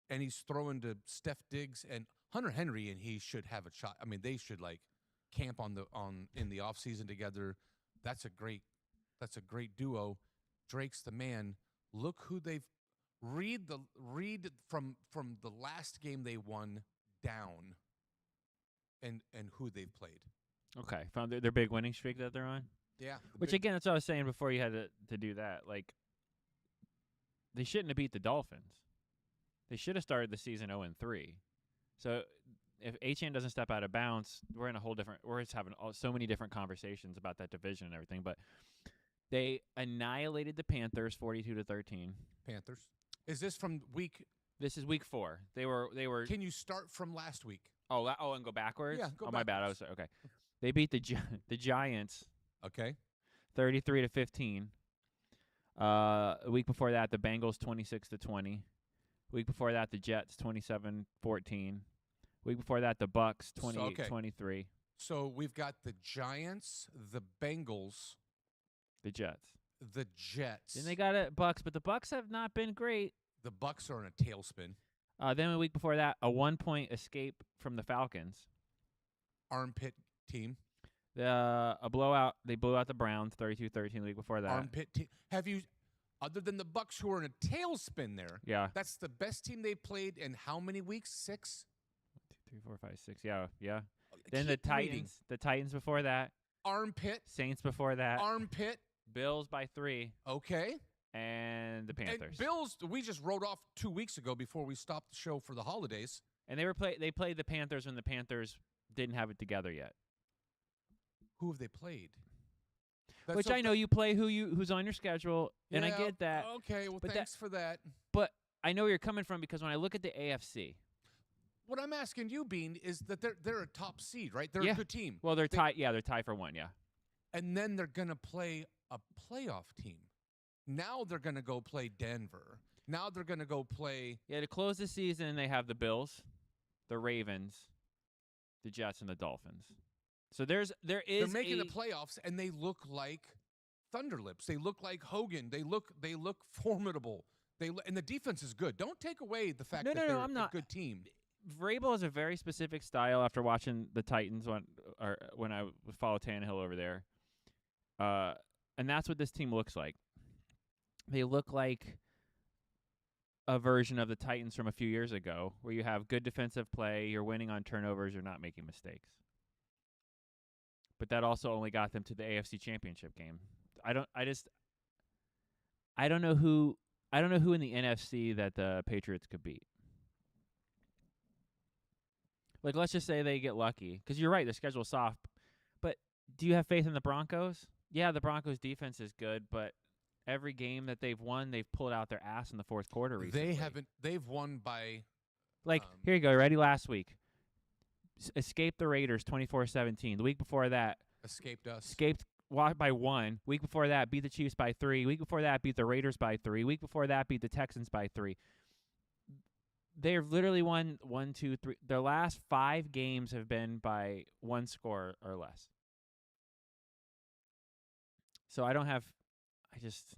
S2: and he's throwing to Steph Diggs and Hunter Henry, and he should have a shot. I mean, they should like camp in the offseason together. That's a great duo. Drake's the man. Look who they've read from the last game they won down, and who they've played.
S1: Okay, found their big winning streak that they're on.
S2: Yeah,
S1: Which again, that's what I was saying before you had to do that. Like, they shouldn't have beat the Dolphins. They should have started the season 0-3. So if Achane doesn't step out of bounds, we're in a whole different. We're just having so many different conversations about that division and everything. But they annihilated the Panthers 42-13.
S2: Panthers. Is this from week?
S1: This is week 4. They were.
S2: Can you start from last week?
S1: And go backwards.
S2: Yeah, go
S1: my bad. I was
S2: backwards.
S1: okay. They beat the Giants.
S2: Okay.
S1: 33-15. A week before that, the Bengals 26-20. Week before that, the Jets 27-14. Week before that, the Bucks 28-23.
S2: So we've got the Giants, the Bengals,
S1: The Jets.
S2: the Jets.
S1: Then they got Bucks, but the Bucks have not been great.
S2: The Bucks are in a tailspin.
S1: Then a week before that, a 1-point escape from the Falcons.
S2: Armpit team.
S1: A blowout. They blew out the Browns 32-13 the week before that.
S2: Armpit team. Have you, other than the Bucks who are in a tailspin there,
S1: Yeah.
S2: that's the best team they played in how many weeks? 6?
S1: 1, 2, 3, 4, 5, 6. Yeah. Then
S2: Keep
S1: the Titans.
S2: reading.
S1: The Titans before that.
S2: Armpit.
S1: Saints before that.
S2: Armpit.
S1: Bills by 3.
S2: Okay.
S1: and the Panthers.
S2: And Bills, we just wrote off 2 weeks ago before we stopped the show for the holidays.
S1: And they played the Panthers when the Panthers didn't have it together yet.
S2: Who have they played?
S1: Which I know you play who's on your schedule, and I get that.
S2: Okay, well,
S1: but
S2: thanks for that.
S1: But I know where you're coming from because when I look at the AFC,
S2: what I'm asking you, Bean, is that they're a top seed, right? They're a good team.
S1: Well, they're tied. Yeah, they're tied for one. Yeah.
S2: And then they're gonna play a playoff team. Now they're gonna go play Denver. Now they're gonna go play.
S1: Yeah, to close the season, they have the Bills, the Ravens, the Jets, and the Dolphins. So there is. They're making
S2: the playoffs, and they look like Thunderlips. They look like Hogan. They look formidable. And the defense is good. Don't take away the fact that they're a good team.
S1: Vrabel has a very specific style. After watching the Titans when I followed Tannehill over there, and that's what this team looks like. They look like a version of the Titans from a few years ago, where you have good defensive play, you're winning on turnovers, you're not making mistakes. But that also only got them to the AFC Championship game. I don't know who in the NFC that the Patriots could beat. Like, let's just say they get lucky, because you're right, the schedule's soft. But do you have faith in the Broncos? Yeah, the Broncos' defense is good, but every game that they've won, they've pulled out their ass in the fourth quarter recently.
S2: They've won by...
S1: Like, here you go. Ready? Last week. Escaped the Raiders 24-17. The week before that...
S2: Escaped us.
S1: Escaped by 1. Week before that, beat the Chiefs by 3. Week before that, beat the Raiders by 3. Week before that, beat the Texans by 3. They've literally won 1, 2, 3. Their last 5 games have been by 1 score or less. So I just...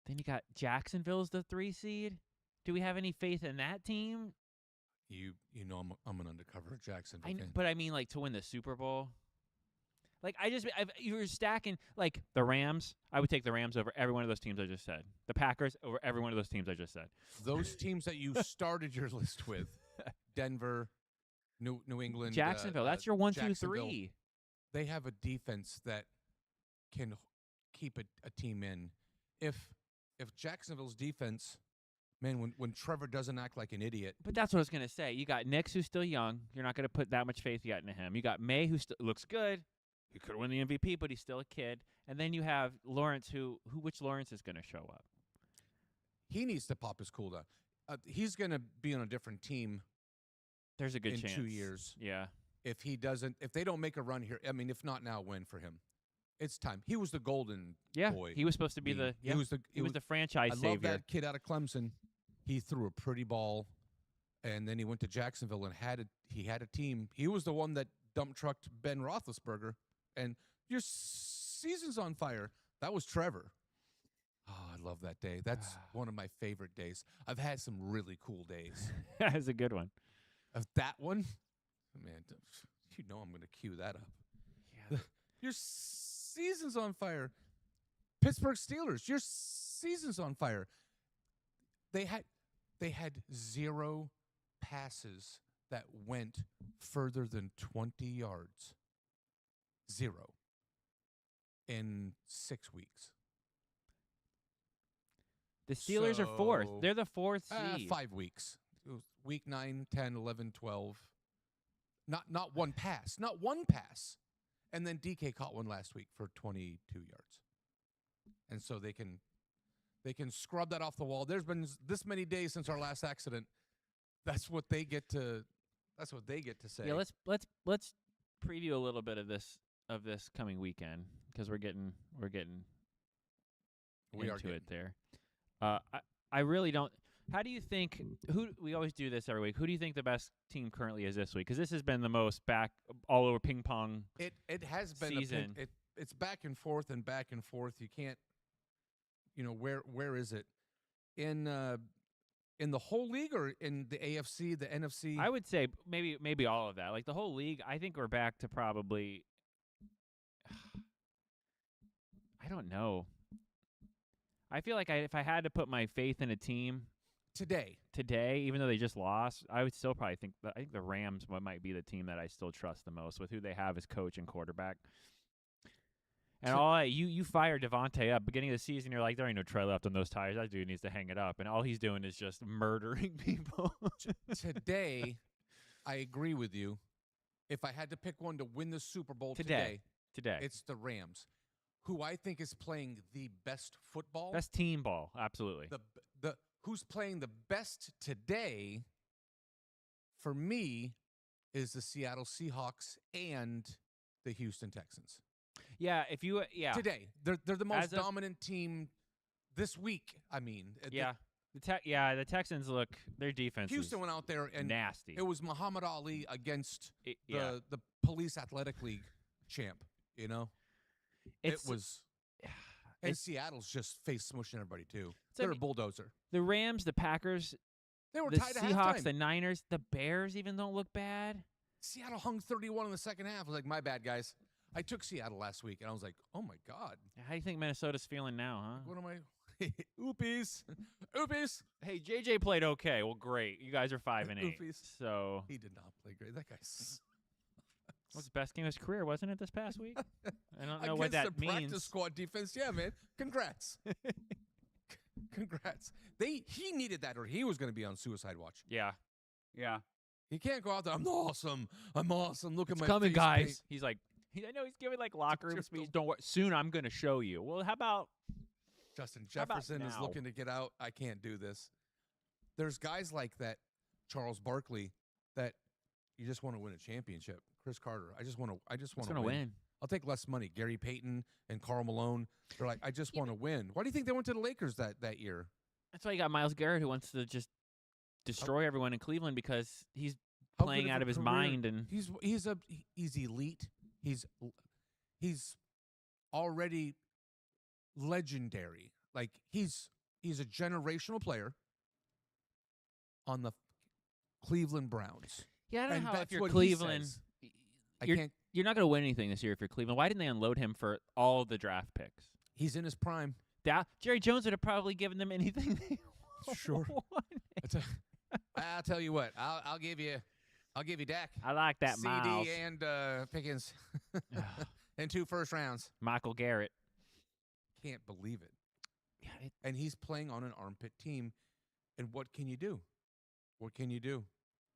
S1: Then you got Jacksonville's the 3 seed. Do we have any faith in that team?
S2: You know I'm an undercover Jacksonville fan.
S1: But I mean, like, to win the Super Bowl. Like, you were stacking, like, the Rams. I would take the Rams over every one of those teams I just said. The Packers over every one of those teams I just said.
S2: Those teams that you started your list with, Denver, New England,
S1: Jacksonville. That's your 1, 2, 3.
S2: They have a defense that can keep a team in. If Jacksonville's defense, man, when Trevor doesn't act like an idiot.
S1: But that's what I was going to say. You got Nix, who's still young. You're not going to put that much faith yet into him. You got May, who looks good. He could win the MVP, but he's still a kid. And then you have Lawrence, which Lawrence is going to show up?
S2: He needs to pop his cool down. He's going to be on a different team.
S1: There's a good chance.
S2: In 2 years.
S1: Yeah.
S2: If they don't make a run here, I mean, if not now, when for him? It's time. He was the golden boy.
S1: He was supposed to be he was the franchise savior.
S2: I love that kid out of Clemson. He threw a pretty ball, and then he went to Jacksonville and he had a team. He was the one that dump trucked Ben Roethlisberger, and your season's on fire. That was Trevor. Oh, I love that day. That's one of my favorite days. I've had some really cool days.
S1: That's a good one.
S2: Of that one, man, you know I'm going to cue that up.
S1: Yeah.
S2: Your season's on fire. Pittsburgh Steelers, your season's on fire. They had 0 passes that went further than 20 yards. 0 in 6 weeks.
S1: The Steelers are 4th. They're the 4th seed.
S2: 5 weeks. It was week 9, 10, 11, 12. Not one pass. Not one pass. And then DK caught one last week for 22 yards. And so they can scrub that off the wall. There's been this many days since our last accident. That's what they get to say.
S1: Yeah, let's preview a little bit of this coming weekend, because we're getting into it there. I really don't. How do you think? We always do this every week. Who do you think the best team currently is this week? Because this has been the most back all over ping pong.
S2: It has been
S1: season.
S2: It's back and forth and back and forth. You can't. Where is it in the whole league or in the AFC, the NFC?
S1: I would say maybe all of that. Like the whole league. I think we're back to probably. I don't know. I feel like if I had to put my faith in a team
S2: today,
S1: even though they just lost, I would still probably think I think the Rams might be the team that I still trust the most with who they have as coach and quarterback. And you fire Devontae up beginning of the season. You're like, there ain't no tread left on those tires. That dude needs to hang it up. And all he's doing is just murdering people.
S2: Today, I agree with you. If I had to pick one to win the Super Bowl
S1: Today.
S2: it's the Rams, who I think is playing the best football.
S1: Best team ball, absolutely.
S2: The who's playing the best today, for me, is the Seattle Seahawks and the Houston Texans.
S1: Yeah,
S2: Today, they're the most
S1: As of-
S2: dominant team this week. I mean,
S1: yeah. The Texans look, their defense
S2: Houston
S1: is
S2: went out there and
S1: nasty.
S2: it was Muhammad Ali against
S1: Yeah.
S2: the Police Athletic League champ. You know, it was. And Seattle's just face smushing everybody too. They're a bulldozer.
S1: The Rams, the Packers,
S2: They were
S1: the
S2: tied at
S1: Seahawks,
S2: halftime.
S1: the Niners, the Bears even don't look bad.
S2: Seattle hung 31 in the second half. I was like, my bad, guys. I took Seattle last week, and I was like, oh, my God.
S1: How do you think Minnesota's feeling now, huh?
S2: What am I? Oopies. Oopies.
S1: Hey, JJ played okay. Well, great. You guys are 5-8.
S2: Oofies.
S1: So
S2: He did not play great. That guy's
S1: what's the best game of his career, wasn't it, this past week? I don't know what
S2: against
S1: that
S2: the
S1: means.
S2: practice squad defense. Yeah, man. Congrats. Congrats. He needed that, or he was going to be on suicide watch.
S1: Yeah.
S2: He can't go out there. I'm awesome. I'm awesome. Look at
S1: It's
S2: my
S1: coming,
S2: face
S1: guys.
S2: paint."
S1: He's like, I know he's giving like locker room
S2: Just
S1: speech.
S2: don't-
S1: Don't worry. Soon I'm going to show you. Well, how about
S2: Justin
S1: How about
S2: Jefferson is
S1: now?
S2: looking to get out. I can't do this. There's guys like that, Charles Barkley, that you just want to win a championship. Chris Carter, I just want
S1: who's
S2: to
S1: going to win?
S2: I'll take less money. Gary Payton and Karl Malone, they're like, I just want to win. Why do you think they went to the Lakers that year?
S1: That's why you got Myles Garrett, who wants to just destroy everyone in Cleveland because he's
S2: How
S1: playing
S2: good
S1: out
S2: a
S1: of his
S2: career-
S1: mind. And
S2: he's elite. He's already legendary. Like he's a generational player on the Cleveland Browns.
S1: yeah, I don't
S2: And
S1: know how
S2: that's
S1: if you're
S2: what he
S1: Cleveland,
S2: says. I
S1: You're-
S2: can't.
S1: you're not going to win anything this year if you're Cleveland. Why didn't they unload him for all the draft picks?
S2: He's in his prime.
S1: Jerry Jones would have probably given them anything they
S2: Sure.
S1: wanted.
S2: I'll tell you what. I'll give you Dak,
S1: I like that,
S2: CD,
S1: Miles.
S2: and Pickens, and 2 first rounds.
S1: Michael Garrett.
S2: Can't believe it.
S1: Yeah,
S2: And he's playing on an armpit team. And what can you do? What can you do?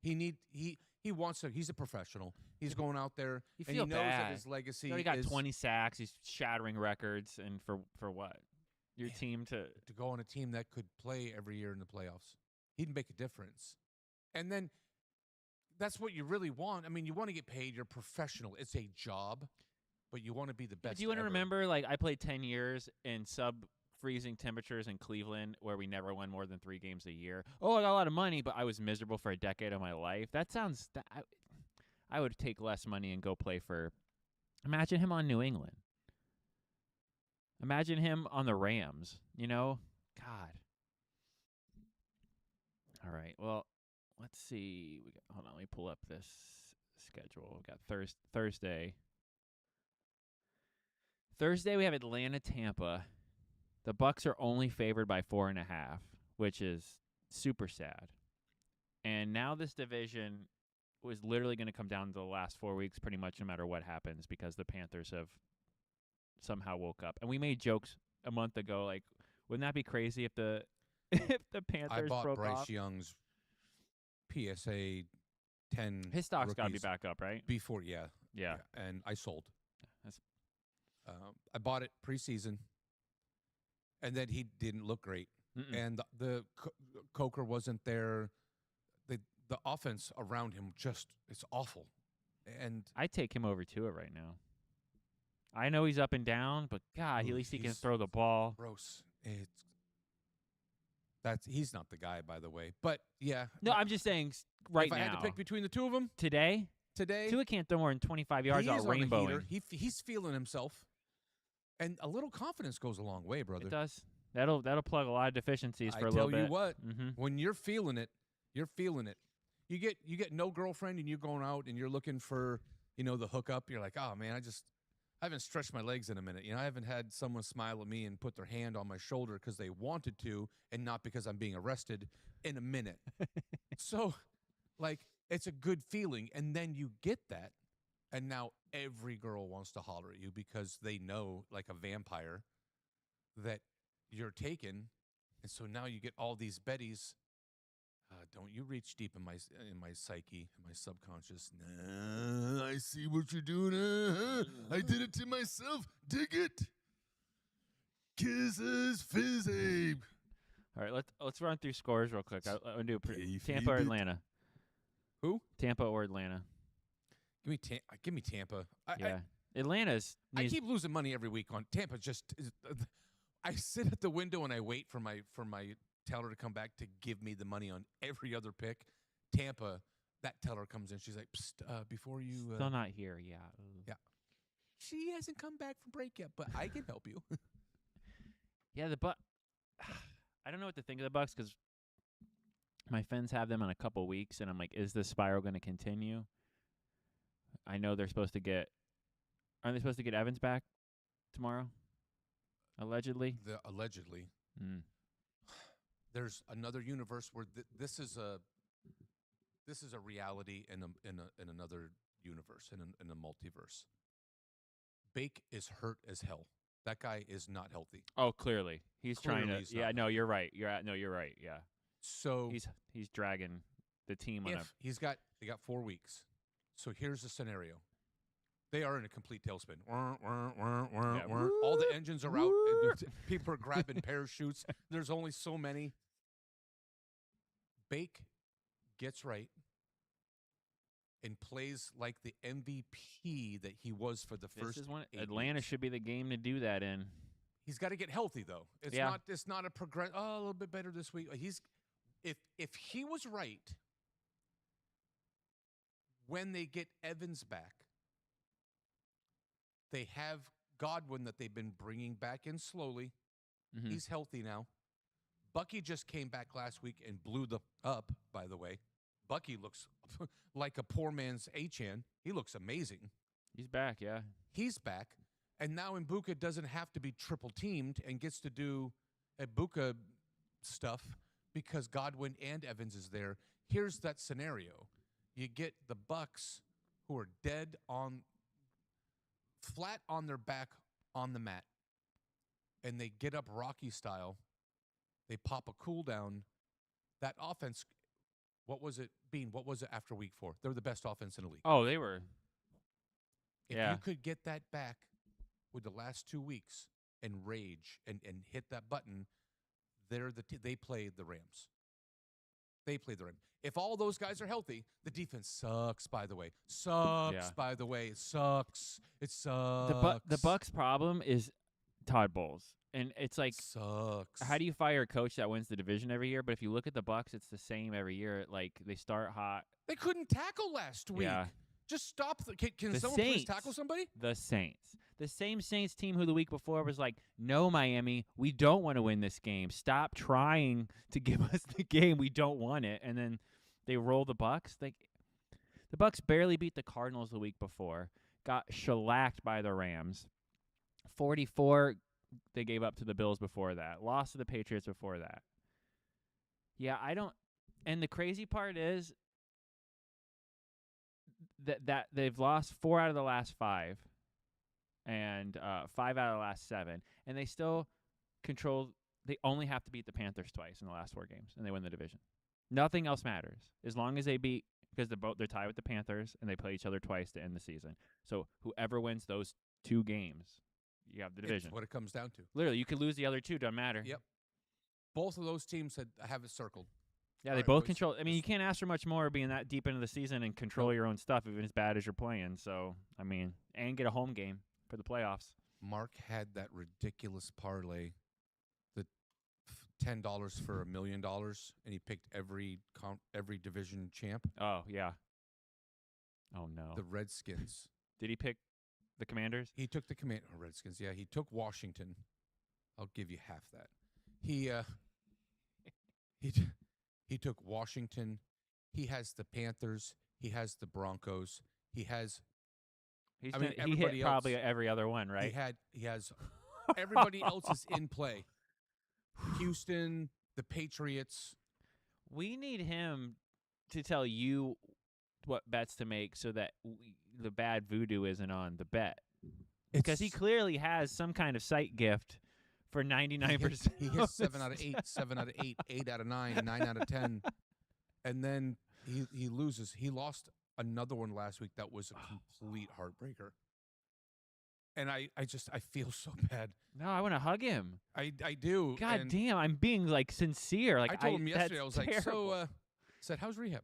S2: He wants to. He's a professional. He's going out there,
S1: You
S2: and he
S1: feel
S2: knows that
S1: bad.
S2: his legacy
S1: he already got
S2: is
S1: 20 sacks. He's shattering records. And for what? Your
S2: Yeah.
S1: team to
S2: to go on a team that could play every year in the playoffs. He'd make a difference. And then that's what you really want. I mean, you want to get paid. You're professional. It's a job, but you want to be the best.
S1: Do you want to
S2: ever.
S1: remember, like, I played 10 years in sub-freezing temperatures in Cleveland where we never won more than 3 games a year? Oh, I got a lot of money, but I was miserable for a decade of my life. That sounds... I would take less money and go play for... Imagine him on New England. Imagine him on the Rams, you know? God. All right, well, let's see. Hold on, let me pull up this schedule. We got Thursday. Thursday, we have Atlanta, Tampa. The Bucks are only favored by 4.5, which is super sad. And now this division was literally going to come down to the last 4 weeks, pretty much no matter what happens, because the Panthers have somehow woke up. And we made jokes a month ago, like, wouldn't that be crazy if the if the
S2: I
S1: Panthers
S2: bought
S1: broke
S2: Bryce
S1: off?
S2: Young's PSA 10.
S1: His stock's got to be
S2: rookies
S1: back up, right?
S2: before, yeah,
S1: Yeah.
S2: and I sold.
S1: That's-
S2: I bought it preseason, and then he didn't look great,
S1: Mm-mm.
S2: and the Coker wasn't there. The offense around him it's awful, and
S1: I'd take him over Tua right now. I know he's up and down, but God, at
S2: Ooh,
S1: least he can
S2: he's-
S1: throw the ball.
S2: gross. He's not the guy, by the way. But yeah,
S1: No, I'm just saying right
S2: if I
S1: now.
S2: had to pick between the two of them
S1: Today,
S2: today,
S1: Tua can't throw more than 25 yards
S2: he
S1: out
S2: is on a heater.
S1: rainbowing.
S2: He's feeling himself, and a little confidence goes a long way, brother.
S1: It does. That'll plug a lot of deficiencies
S2: I
S1: for a
S2: tell
S1: little bit.
S2: you what,
S1: Mm-hmm.
S2: when you're feeling it, you're feeling it. You get no girlfriend, and you're going out and you're looking for the hookup. You're like, oh man, I haven't stretched my legs in a minute. I haven't had someone smile at me and put their hand on my shoulder because they wanted to, and not because I'm being arrested in a minute. So, like, it's a good feeling, and then you get that, And now every girl wants to holler at you because they know, like a vampire, that you're taken. And so now you get all these Bettys. Don't you reach deep in my psyche, in my subconscious. Nah, I see what you're doing. I did it to myself. Dig it. Kisses, fizzy.
S1: All right, let's run through scores real quick. I'm gonna do
S2: Kayfabe
S1: Tampa or
S2: it.
S1: Atlanta.
S2: Who?
S1: Tampa or Atlanta?
S2: Give me Tampa.
S1: Yeah, Atlanta's.
S2: I keep losing money every week on Tampa. I sit at the window and I wait for my teller to come back to give me the money on every other pick. Tampa, that teller comes in. She's like, Psst, before you.
S1: Still not here. Yeah.
S2: Yeah. She hasn't come back from break yet, but I can help you.
S1: Yeah, the I don't know what to think of the Bucks because my friends have them in a couple weeks, and I'm like, is this spiral going to continue? I know they're supposed to get. Aren't they supposed to get Evans back tomorrow? Allegedly.
S2: Allegedly.
S1: Mm.
S2: There's another universe where this is a reality in another universe, in a multiverse. Bake is hurt as hell. That guy is not healthy.
S1: Oh, clearly he's trying to.
S2: he's
S1: Yeah,
S2: not
S1: no, you're right. You're right. Yeah,
S2: So
S1: he's dragging the team on a.
S2: they got 4 weeks. So here's the scenario. They are in a complete tailspin. All the engines are out. People are grabbing parachutes. There's only so many. Bake gets right and plays like the MVP that he was for the first.
S1: This is one.
S2: 8
S1: Atlanta
S2: weeks.
S1: should be the game to do that in.
S2: He's got to get healthy though. It's not a progress. Oh, a little bit better this week. If he was right when they get Evans back, they have Godwin that they've been bringing back in slowly.
S1: Mm-hmm.
S2: He's healthy now. Bucky just came back last week and blew up, by the way. Bucky looks like a poor man's Achan. He looks amazing.
S1: He's back, yeah.
S2: He's back. And now Mbuka doesn't have to be triple teamed and gets to do Mbuka stuff because Godwin and Evans is there. Here's that scenario. You get the Bucks who are flat on their back on the mat, and they get up Rocky style. They pop a cool down. That offense, what was it, Bean? What was it after week 4? They were the best offense in the league.
S1: Oh, they were.
S2: If you could get that back with the last 2 weeks and rage and hit that button, they play the Rams. They play the Rams. If all those guys are healthy, the defense sucks, by the way. By the way. It sucks. It sucks.
S1: The Bucks' problem is Todd Bowles. And it's like,
S2: sucks.
S1: How do you fire a coach that wins the division every year? But if you look at the Bucks, it's the same every year. Like, they start hot.
S2: They couldn't tackle last week.
S1: Yeah.
S2: Just stop. Can
S1: The
S2: someone please
S1: Saints.
S2: tackle somebody?
S1: The Saints. The same Saints team who the week before was like, no, Miami, we don't want to win this game. Stop trying to give us the game. We don't want it. And then they roll the Bucks. The Bucks barely beat the Cardinals the week before, got shellacked by the Rams. 44 they gave up to the Bills before that. Lost to the Patriots before that. Yeah, I don't. And the crazy part is that they've lost 4 out of the last 5 and 5 out of the last 7. And they still control. They only have to beat the Panthers twice in the last 4 games, and they win the division. Nothing else matters. As long as they beat, because they're tied with the Panthers, and they play each other twice to end the season. So whoever wins those 2 games, you have the division.
S2: It's what it comes down to.
S1: Literally, you could lose the other 2, doesn't matter.
S2: Yep. Both of those teams have it circled.
S1: Yeah,
S2: All
S1: they
S2: right,
S1: both
S2: boys.
S1: control. I mean, you can't ask for much more being that deep into the season and control your own stuff, even as bad as you're playing. So, I mean, and get a home game for the playoffs.
S2: Mark had that ridiculous parlay, the $10 for $1 million, and he picked every division champ.
S1: Oh, yeah. Oh, no.
S2: The Redskins.
S1: Did he pick the Commanders?
S2: He took the Redskins. Yeah, he took Washington. I'll give you half that. He took Washington. He has the Panthers. He has the Broncos. He has.
S1: He
S2: everybody
S1: hit
S2: else,
S1: probably every other one, right?
S2: He has. Everybody else is in play. Houston, the Patriots.
S1: We need him to tell you what bets to make so that the bad voodoo isn't on the bet, because he
S2: It's-
S1: clearly has some kind of sight gift for 99%.
S2: He hits 7 out of 8, 7 out of 8, 8 out of 9, 9 out of 10, and then he loses. He lost another one last week that was a complete heartbreaker. And I feel so bad.
S1: No, I want to hug him.
S2: I do.
S1: God
S2: and
S1: damn, I'm being like sincere. Like
S2: I told him yesterday.
S1: that's
S2: I was like,
S1: terrible.
S2: I said, how's rehab?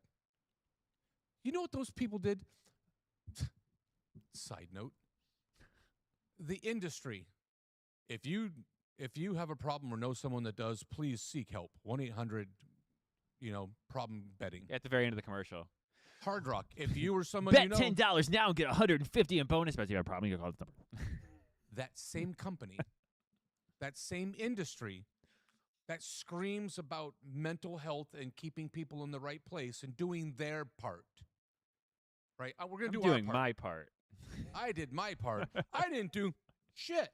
S2: You know what those people did? Side note: the industry. If you have a problem or know someone that does, please seek help. 1-800, problem betting.
S1: At the very end of the commercial.
S2: Hard Rock. If you or someone
S1: Bet
S2: you know,
S1: $10 now and get $150 in bonus bets. You have a problem, you call this number.
S2: that same company, that same industry, that screams about mental health and keeping people in the right place and doing their part. Right? We're gonna
S1: I'm
S2: do
S1: doing
S2: our part.
S1: my part.
S2: I did my part. I didn't do shit.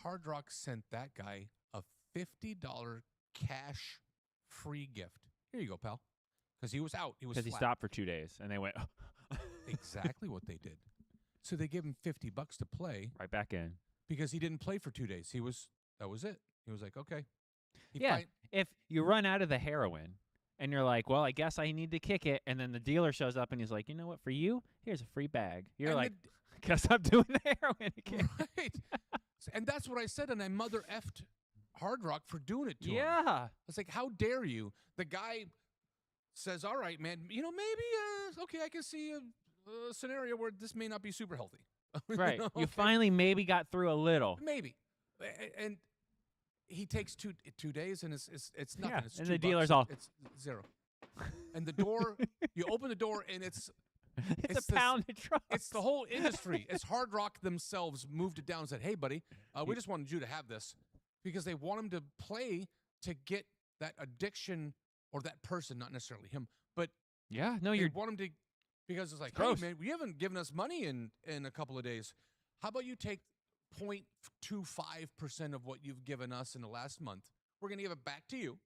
S2: Hard Rock sent that guy a $50 cash free gift. Here you go, pal. Because he was out. He was
S1: Because he
S2: flat.
S1: stopped for 2 days and they went
S2: Exactly what they did. So they gave him $50 to play
S1: right back in.
S2: because he didn't play for 2 days. That was it. He was like, okay.
S1: Yeah. If you run out of the heroin and you're like, well, I guess I need to kick it, and then the dealer shows up and he's like, you know what, for you, here's a free bag. You're
S2: And
S1: like, guess I'm doing the heroin again.
S2: right. And that's what I said, and I mother effed Hard Rock for doing it to him.
S1: Yeah.
S2: I was like, how dare you? The guy says, all right, man, maybe, okay, I can see a scenario where this may not be super healthy.
S1: Right. You
S2: Okay.
S1: finally maybe got through a little.
S2: Maybe. And he takes 2 days, and it's nothing.
S1: Yeah,
S2: It's
S1: and
S2: $2.
S1: the dealer's all-
S2: It's zero. And the door, you open the door, and it's
S1: It's
S2: It's
S1: a
S2: this-
S1: pound of drugs.
S2: It's the whole industry. It's Hard Rock themselves moved it down and said, hey, buddy, we just wanted you to have this because they want him to play to get that addiction or that person, not necessarily him, but
S1: Yeah. No,
S2: they
S1: you're
S2: want him to, because it's like,
S1: gross.
S2: hey, man, we haven't given us money in a couple of days. How about you take 0.25% of what you've given us in the last month? We're going to give it back to you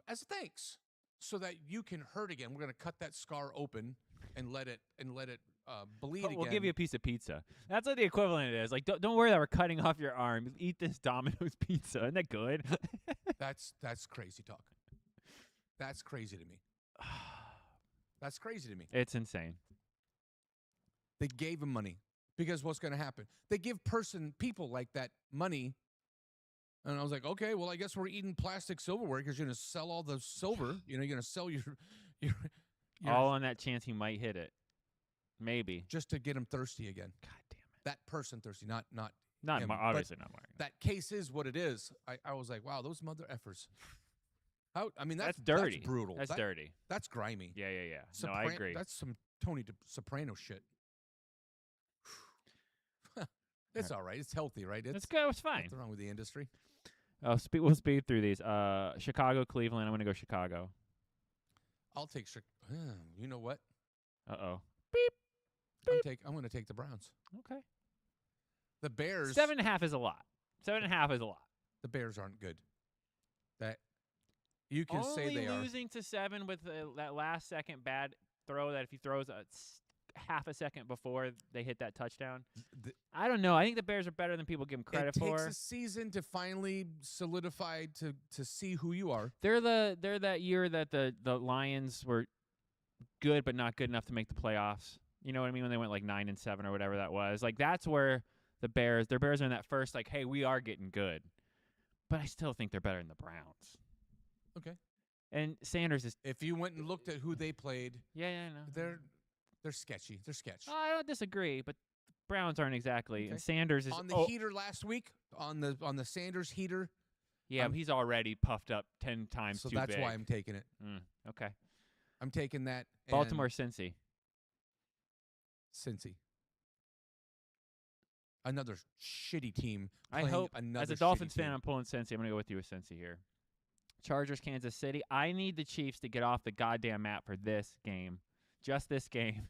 S2: as thanks so that you can hurt again. We're going to cut that scar open and let it bleed again.
S1: We'll give you a piece of pizza. That's what the equivalent is. Like, don't worry that we're cutting off your arm. Eat this Domino's pizza. Isn't that good?
S2: That's crazy talk. That's crazy to me. That's crazy to me.
S1: It's insane.
S2: They gave him money because what's going to happen? They give people like that money. And I was like, okay, well, I guess we're eating plastic silverware because you're going to sell all the silver. You're going to sell your
S1: All on that chance he might hit it. Maybe.
S2: just to get him thirsty again.
S1: God damn it.
S2: That person thirsty, not
S1: Not
S2: him,
S1: obviously not Mario.
S2: that case is what it is. I was like, wow, those mother effers. I mean,
S1: That's dirty.
S2: That's brutal.
S1: That's
S2: That-
S1: dirty.
S2: That's grimy.
S1: Yeah. No, I agree.
S2: That's some Tony Soprano shit. It's all right. It's healthy, right?
S1: Let's go. It's fine.
S2: Nothing wrong with the industry.
S1: We'll speed through these. Chicago, Cleveland. I'm going to go Chicago.
S2: I'll take. You know what?
S1: Uh-oh.
S2: I'm going to take the Browns.
S1: Okay.
S2: The Bears.
S1: 7.5 is a lot. 7.5 is a lot.
S2: The Bears aren't good. That you can
S1: Only
S2: say they are.
S1: losing to 7 with that last second bad throw that if he throws half a second before they hit that touchdown. I don't know. I think the Bears are better than people give them credit
S2: It takes
S1: for.
S2: a season to finally solidify to see who you are.
S1: They're that year that the Lions were good but not good enough to make the playoffs. You know what I mean? When they went like 9-7 or whatever that was. Like that's where their Bears are in that first like, hey, we are getting good. But I still think they're better than the Browns.
S2: Okay.
S1: And Sanders is
S2: If you went and looked at who they played,
S1: yeah, I know.
S2: they're sketchy. They're sketch.
S1: I don't disagree, but Browns aren't exactly.
S2: Okay.
S1: And Sanders is
S2: On the heater last week, on the Sanders heater,
S1: Yeah, he's already puffed up 10 times
S2: so
S1: too
S2: that's
S1: big.
S2: why I'm taking it.
S1: Okay.
S2: I'm taking that. and
S1: Baltimore, Cincy.
S2: Cincy. Another shitty team.
S1: I
S2: playing
S1: hope,
S2: another
S1: as a Dolphins
S2: shitty team.
S1: fan, I'm pulling Cincy. I'm going to go with you with Cincy here. Chargers, Kansas City. I need the Chiefs to get off the goddamn map for this game. Just this game.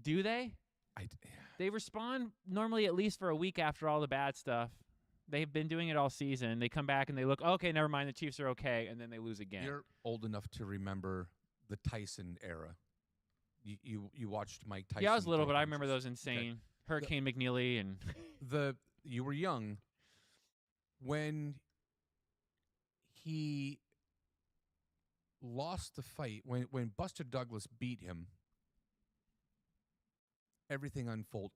S1: Do they? They respond normally at least for a week after all the bad stuff. They've been doing it all season. They come back and they look, okay, never mind, the Chiefs are okay, and then they lose again.
S2: You're old enough to remember the Tyson era. You watched Mike Tyson.
S1: Yeah, I was little,
S2: throw
S1: but I remember
S2: punches.
S1: those insane Hurricane McNeely and
S2: You were young when he lost the fight. When Buster Douglas beat him, everything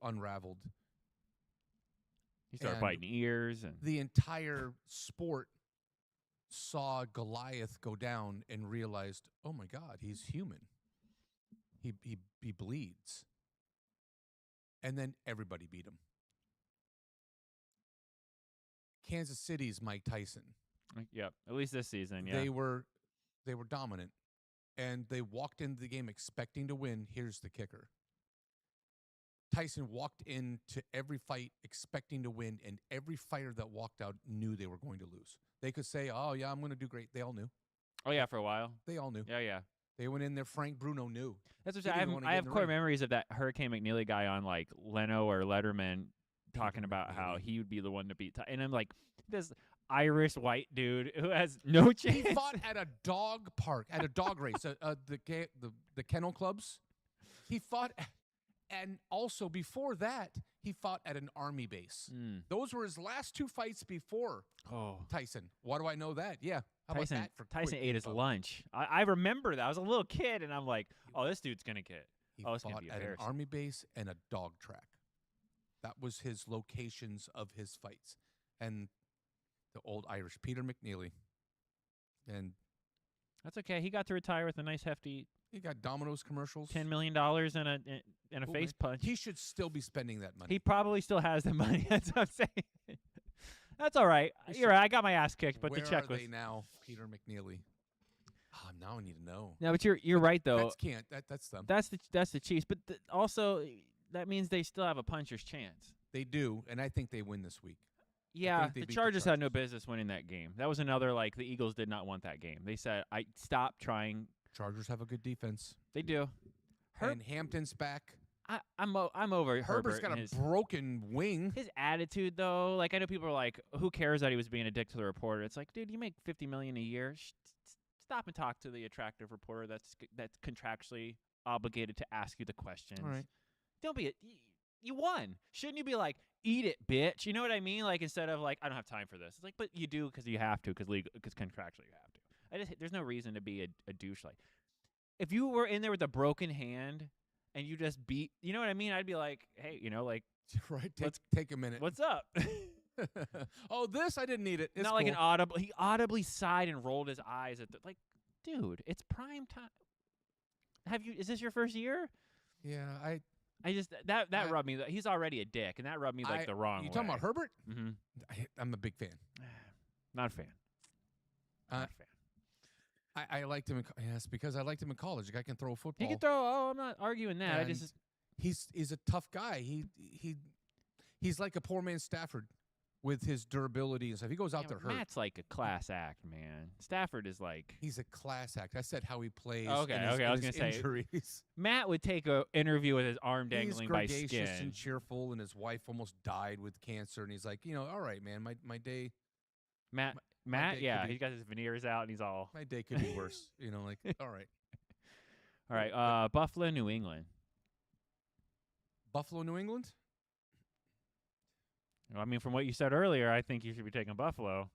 S2: unraveled.
S1: he started
S2: And
S1: biting ears and
S2: the entire sport saw Goliath go down and realized, oh my God, he's human. He bleeds. And then everybody beat him. Kansas City's Mike Tyson.
S1: yep, at least this season, yeah.
S2: They were dominant, and they walked into the game expecting to win. Here's the kicker. Tyson walked into every fight expecting to win, and every fighter that walked out knew they were going to lose. They could say, oh, yeah, I'm going to do great. They all knew.
S1: Oh yeah, for a while.
S2: They all knew.
S1: Yeah, yeah.
S2: They went in there. Frank Bruno knew.
S1: That's what
S2: He
S1: I
S2: didn't
S1: have.
S2: wanna
S1: I
S2: get
S1: have
S2: in the
S1: core
S2: ring.
S1: memories of that Hurricane McNeely guy on like Leno or Letterman talking about how
S2: McNeely.
S1: he would be the one to beat. And I'm like, this Irish white dude who has no chance.
S2: He fought at a dog park, at a dog race, the kennel clubs. He fought, and also before that, he fought at an army base.
S1: Mm.
S2: Those were his last two fights before
S1: Oh,
S2: Tyson. Why do I know that? Yeah. How
S1: Tyson.
S2: about that for
S1: Tyson
S2: quick
S1: ate his
S2: info?
S1: lunch. I remember that. I was a little kid, and I'm like, oh, this dude's gonna get.
S2: He
S1: Oh, it's gonna
S2: fought
S1: be
S2: at an
S1: embarrassing.
S2: army base and a dog track. That was his locations of his fights. And the old Irish Peter McNeely. And
S1: That's okay. He got to retire with a nice hefty
S2: he got Domino's commercials.
S1: $10 million and a
S2: Cool,
S1: face
S2: man.
S1: punch.
S2: He should still be spending that money.
S1: He probably still has the money. That's what I'm saying. That's all right.
S2: He
S1: You're
S2: should-
S1: right. I got my ass kicked, but
S2: Where
S1: the check
S2: are
S1: was.
S2: they now, Peter McNeely? Now I need to know.
S1: No, but you're right though.
S2: That's them.
S1: That's the Chiefs, but also that means they still have a puncher's chance.
S2: They do, and I think they win this week.
S1: Yeah,
S2: think they
S1: the
S2: beat the
S1: Chargers had no
S2: Chargers.
S1: business winning that game. That was another like the Eagles did not want that game. They said, "I stop trying."
S2: Chargers have a good defense.
S1: They do.
S2: And Hampton's back.
S1: I'm over
S2: Herbert's
S1: Herbert
S2: got
S1: and
S2: a
S1: his
S2: broken wing.
S1: his attitude though. Like I know people are like, "Who cares that he was being a dick to the reporter?" It's like, dude, you make $50 million a year. Stop and talk to the attractive reporter that's contractually obligated to ask you the questions.
S2: All right.
S1: Don't be you won. Shouldn't you be like, eat it, bitch? You know what I mean? Like instead of like, I don't have time for this. It's like, but you do because you have to because contractually you have to. There's no reason to be a douche. Like if you were in there with a broken hand and you just beat, you know what I mean? I'd be like, hey, like,
S2: Right.
S1: Let's-
S2: Take a minute.
S1: what's up?
S2: Oh, this I didn't need it. It's
S1: Not like an
S2: cool.
S1: audible. He audibly sighed and rolled his eyes at the like, dude, it's prime time. Is this your first year?
S2: Yeah,
S1: I just that
S2: I-
S1: rubbed me. He's already a dick, and that rubbed me like the wrong
S2: You
S1: way.
S2: talking about Herbert?
S1: Mm-hmm.
S2: I'm a big fan.
S1: Not a fan.
S2: Uh,
S1: Not a fan.
S2: I liked him. Yes, because I liked him in college. The guy can throw a football.
S1: He can throw. Oh, I'm not arguing that. I just
S2: He's a tough guy. He's like a poor man Stafford with his durability and stuff. He goes out
S1: yeah,
S2: there
S1: but
S2: hurt.
S1: Matt's like a class act, man. Stafford is like
S2: He's a class act. I said how he plays.
S1: Okay,
S2: in his,
S1: okay,
S2: in
S1: I was
S2: his
S1: gonna say,
S2: injuries.
S1: Matt would take a interview with his arm
S2: He's
S1: dangling by
S2: gregarious
S1: skin.
S2: and cheerful, and his wife almost died with cancer. And he's like, all right, man, my day
S1: Matt,
S2: day
S1: yeah,
S2: could be-
S1: he's got his veneers out and he's all.
S2: my day could be worse. Like all right,
S1: All right, Buffalo, New England.
S2: Buffalo, New England.
S1: I mean, from what you said earlier, I think you should be taking Buffalo,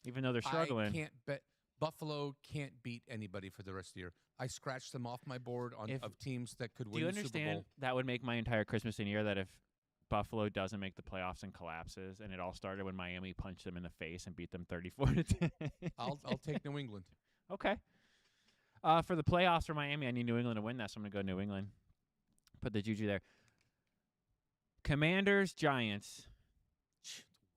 S1: even though they're
S2: I
S1: struggling.
S2: can't bet Buffalo can't beat anybody for the rest of the year. I scratched them off my board of teams that could
S1: Do
S2: win
S1: you
S2: the Super
S1: understand
S2: Bowl.
S1: that would make my entire Christmas and year that if Buffalo doesn't make the playoffs and collapses, and it all started when Miami punched them in the face and beat them 34-10.
S2: I'll take New England.
S1: Okay. For the playoffs for Miami, I need New England to win that, so I'm going to go New England. Put the juju there. Commanders, Giants.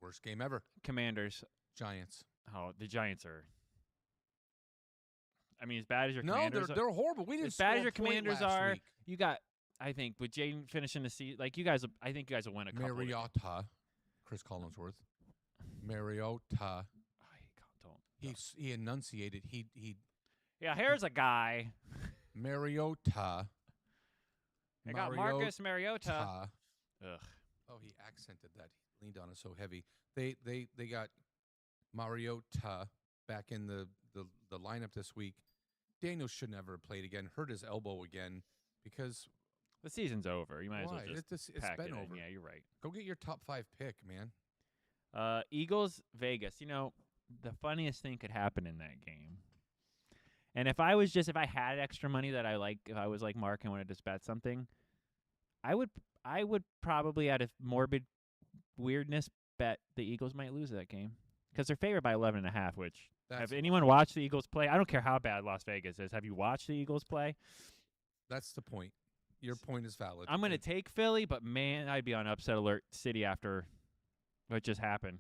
S2: Worst game ever.
S1: Commanders.
S2: Giants.
S1: Oh, the Giants are. I mean, as bad as your
S2: No,
S1: Commanders
S2: they're horrible. We didn't
S1: as bad
S2: score
S1: as your
S2: a point
S1: Commanders
S2: last
S1: are,
S2: week.
S1: you got. I think with Jaden finishing the season, like you guys, I think you guys will win a couple.
S2: Mariota, Chris Collinsworth. Mariota. He enunciated. He
S1: Yeah, here's a guy.
S2: Mariota.
S1: I got Marcus Mariota. Ugh.
S2: Oh, he accented that. He leaned on it so heavy. They got Mariota back in the lineup this week. McDaniel should never have played again. Hurt his elbow again because
S1: The season's over. You might as well
S2: why?
S1: just
S2: It's
S1: pack
S2: been
S1: it in.
S2: over.
S1: Yeah, you're right.
S2: Go get your top 5 pick, man.
S1: Eagles, Vegas. You know, the funniest thing could happen in that game. And if I had extra money that if I was like Mark and wanted to bet something, I would probably, out of morbid weirdness, bet the Eagles might lose that game because they're favored by 11.5. Which have anyone watched the Eagles play? I don't care how bad Las Vegas is. Have you watched the Eagles play?
S2: That's the point. Your point is valid.
S1: I'm gonna take Philly, but man, I'd be on upset alert city after what just happened.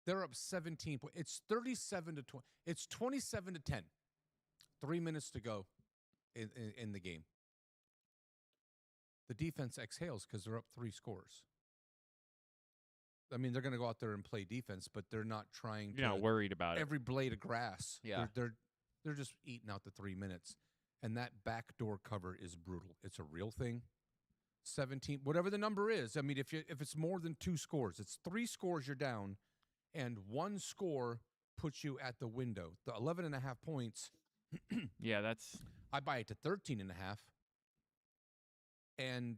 S2: They're up 17 points. It's 37-20. It's 27-10. 3 minutes to go in the game. The defense exhales because they're up 3 scores. I mean, they're going to go out there and play defense, but they're not trying to.
S1: You're not worried about
S2: every blade of grass.
S1: Yeah.
S2: They're just eating out the 3 minutes. And that backdoor cover is brutal. It's a real thing. 17, whatever the number is. I mean, if it's more than 2 scores, it's 3 scores you're down, and 1 score puts you at the window. The 11.5 points.
S1: Yeah, that's.
S2: I buy it to 13.5, and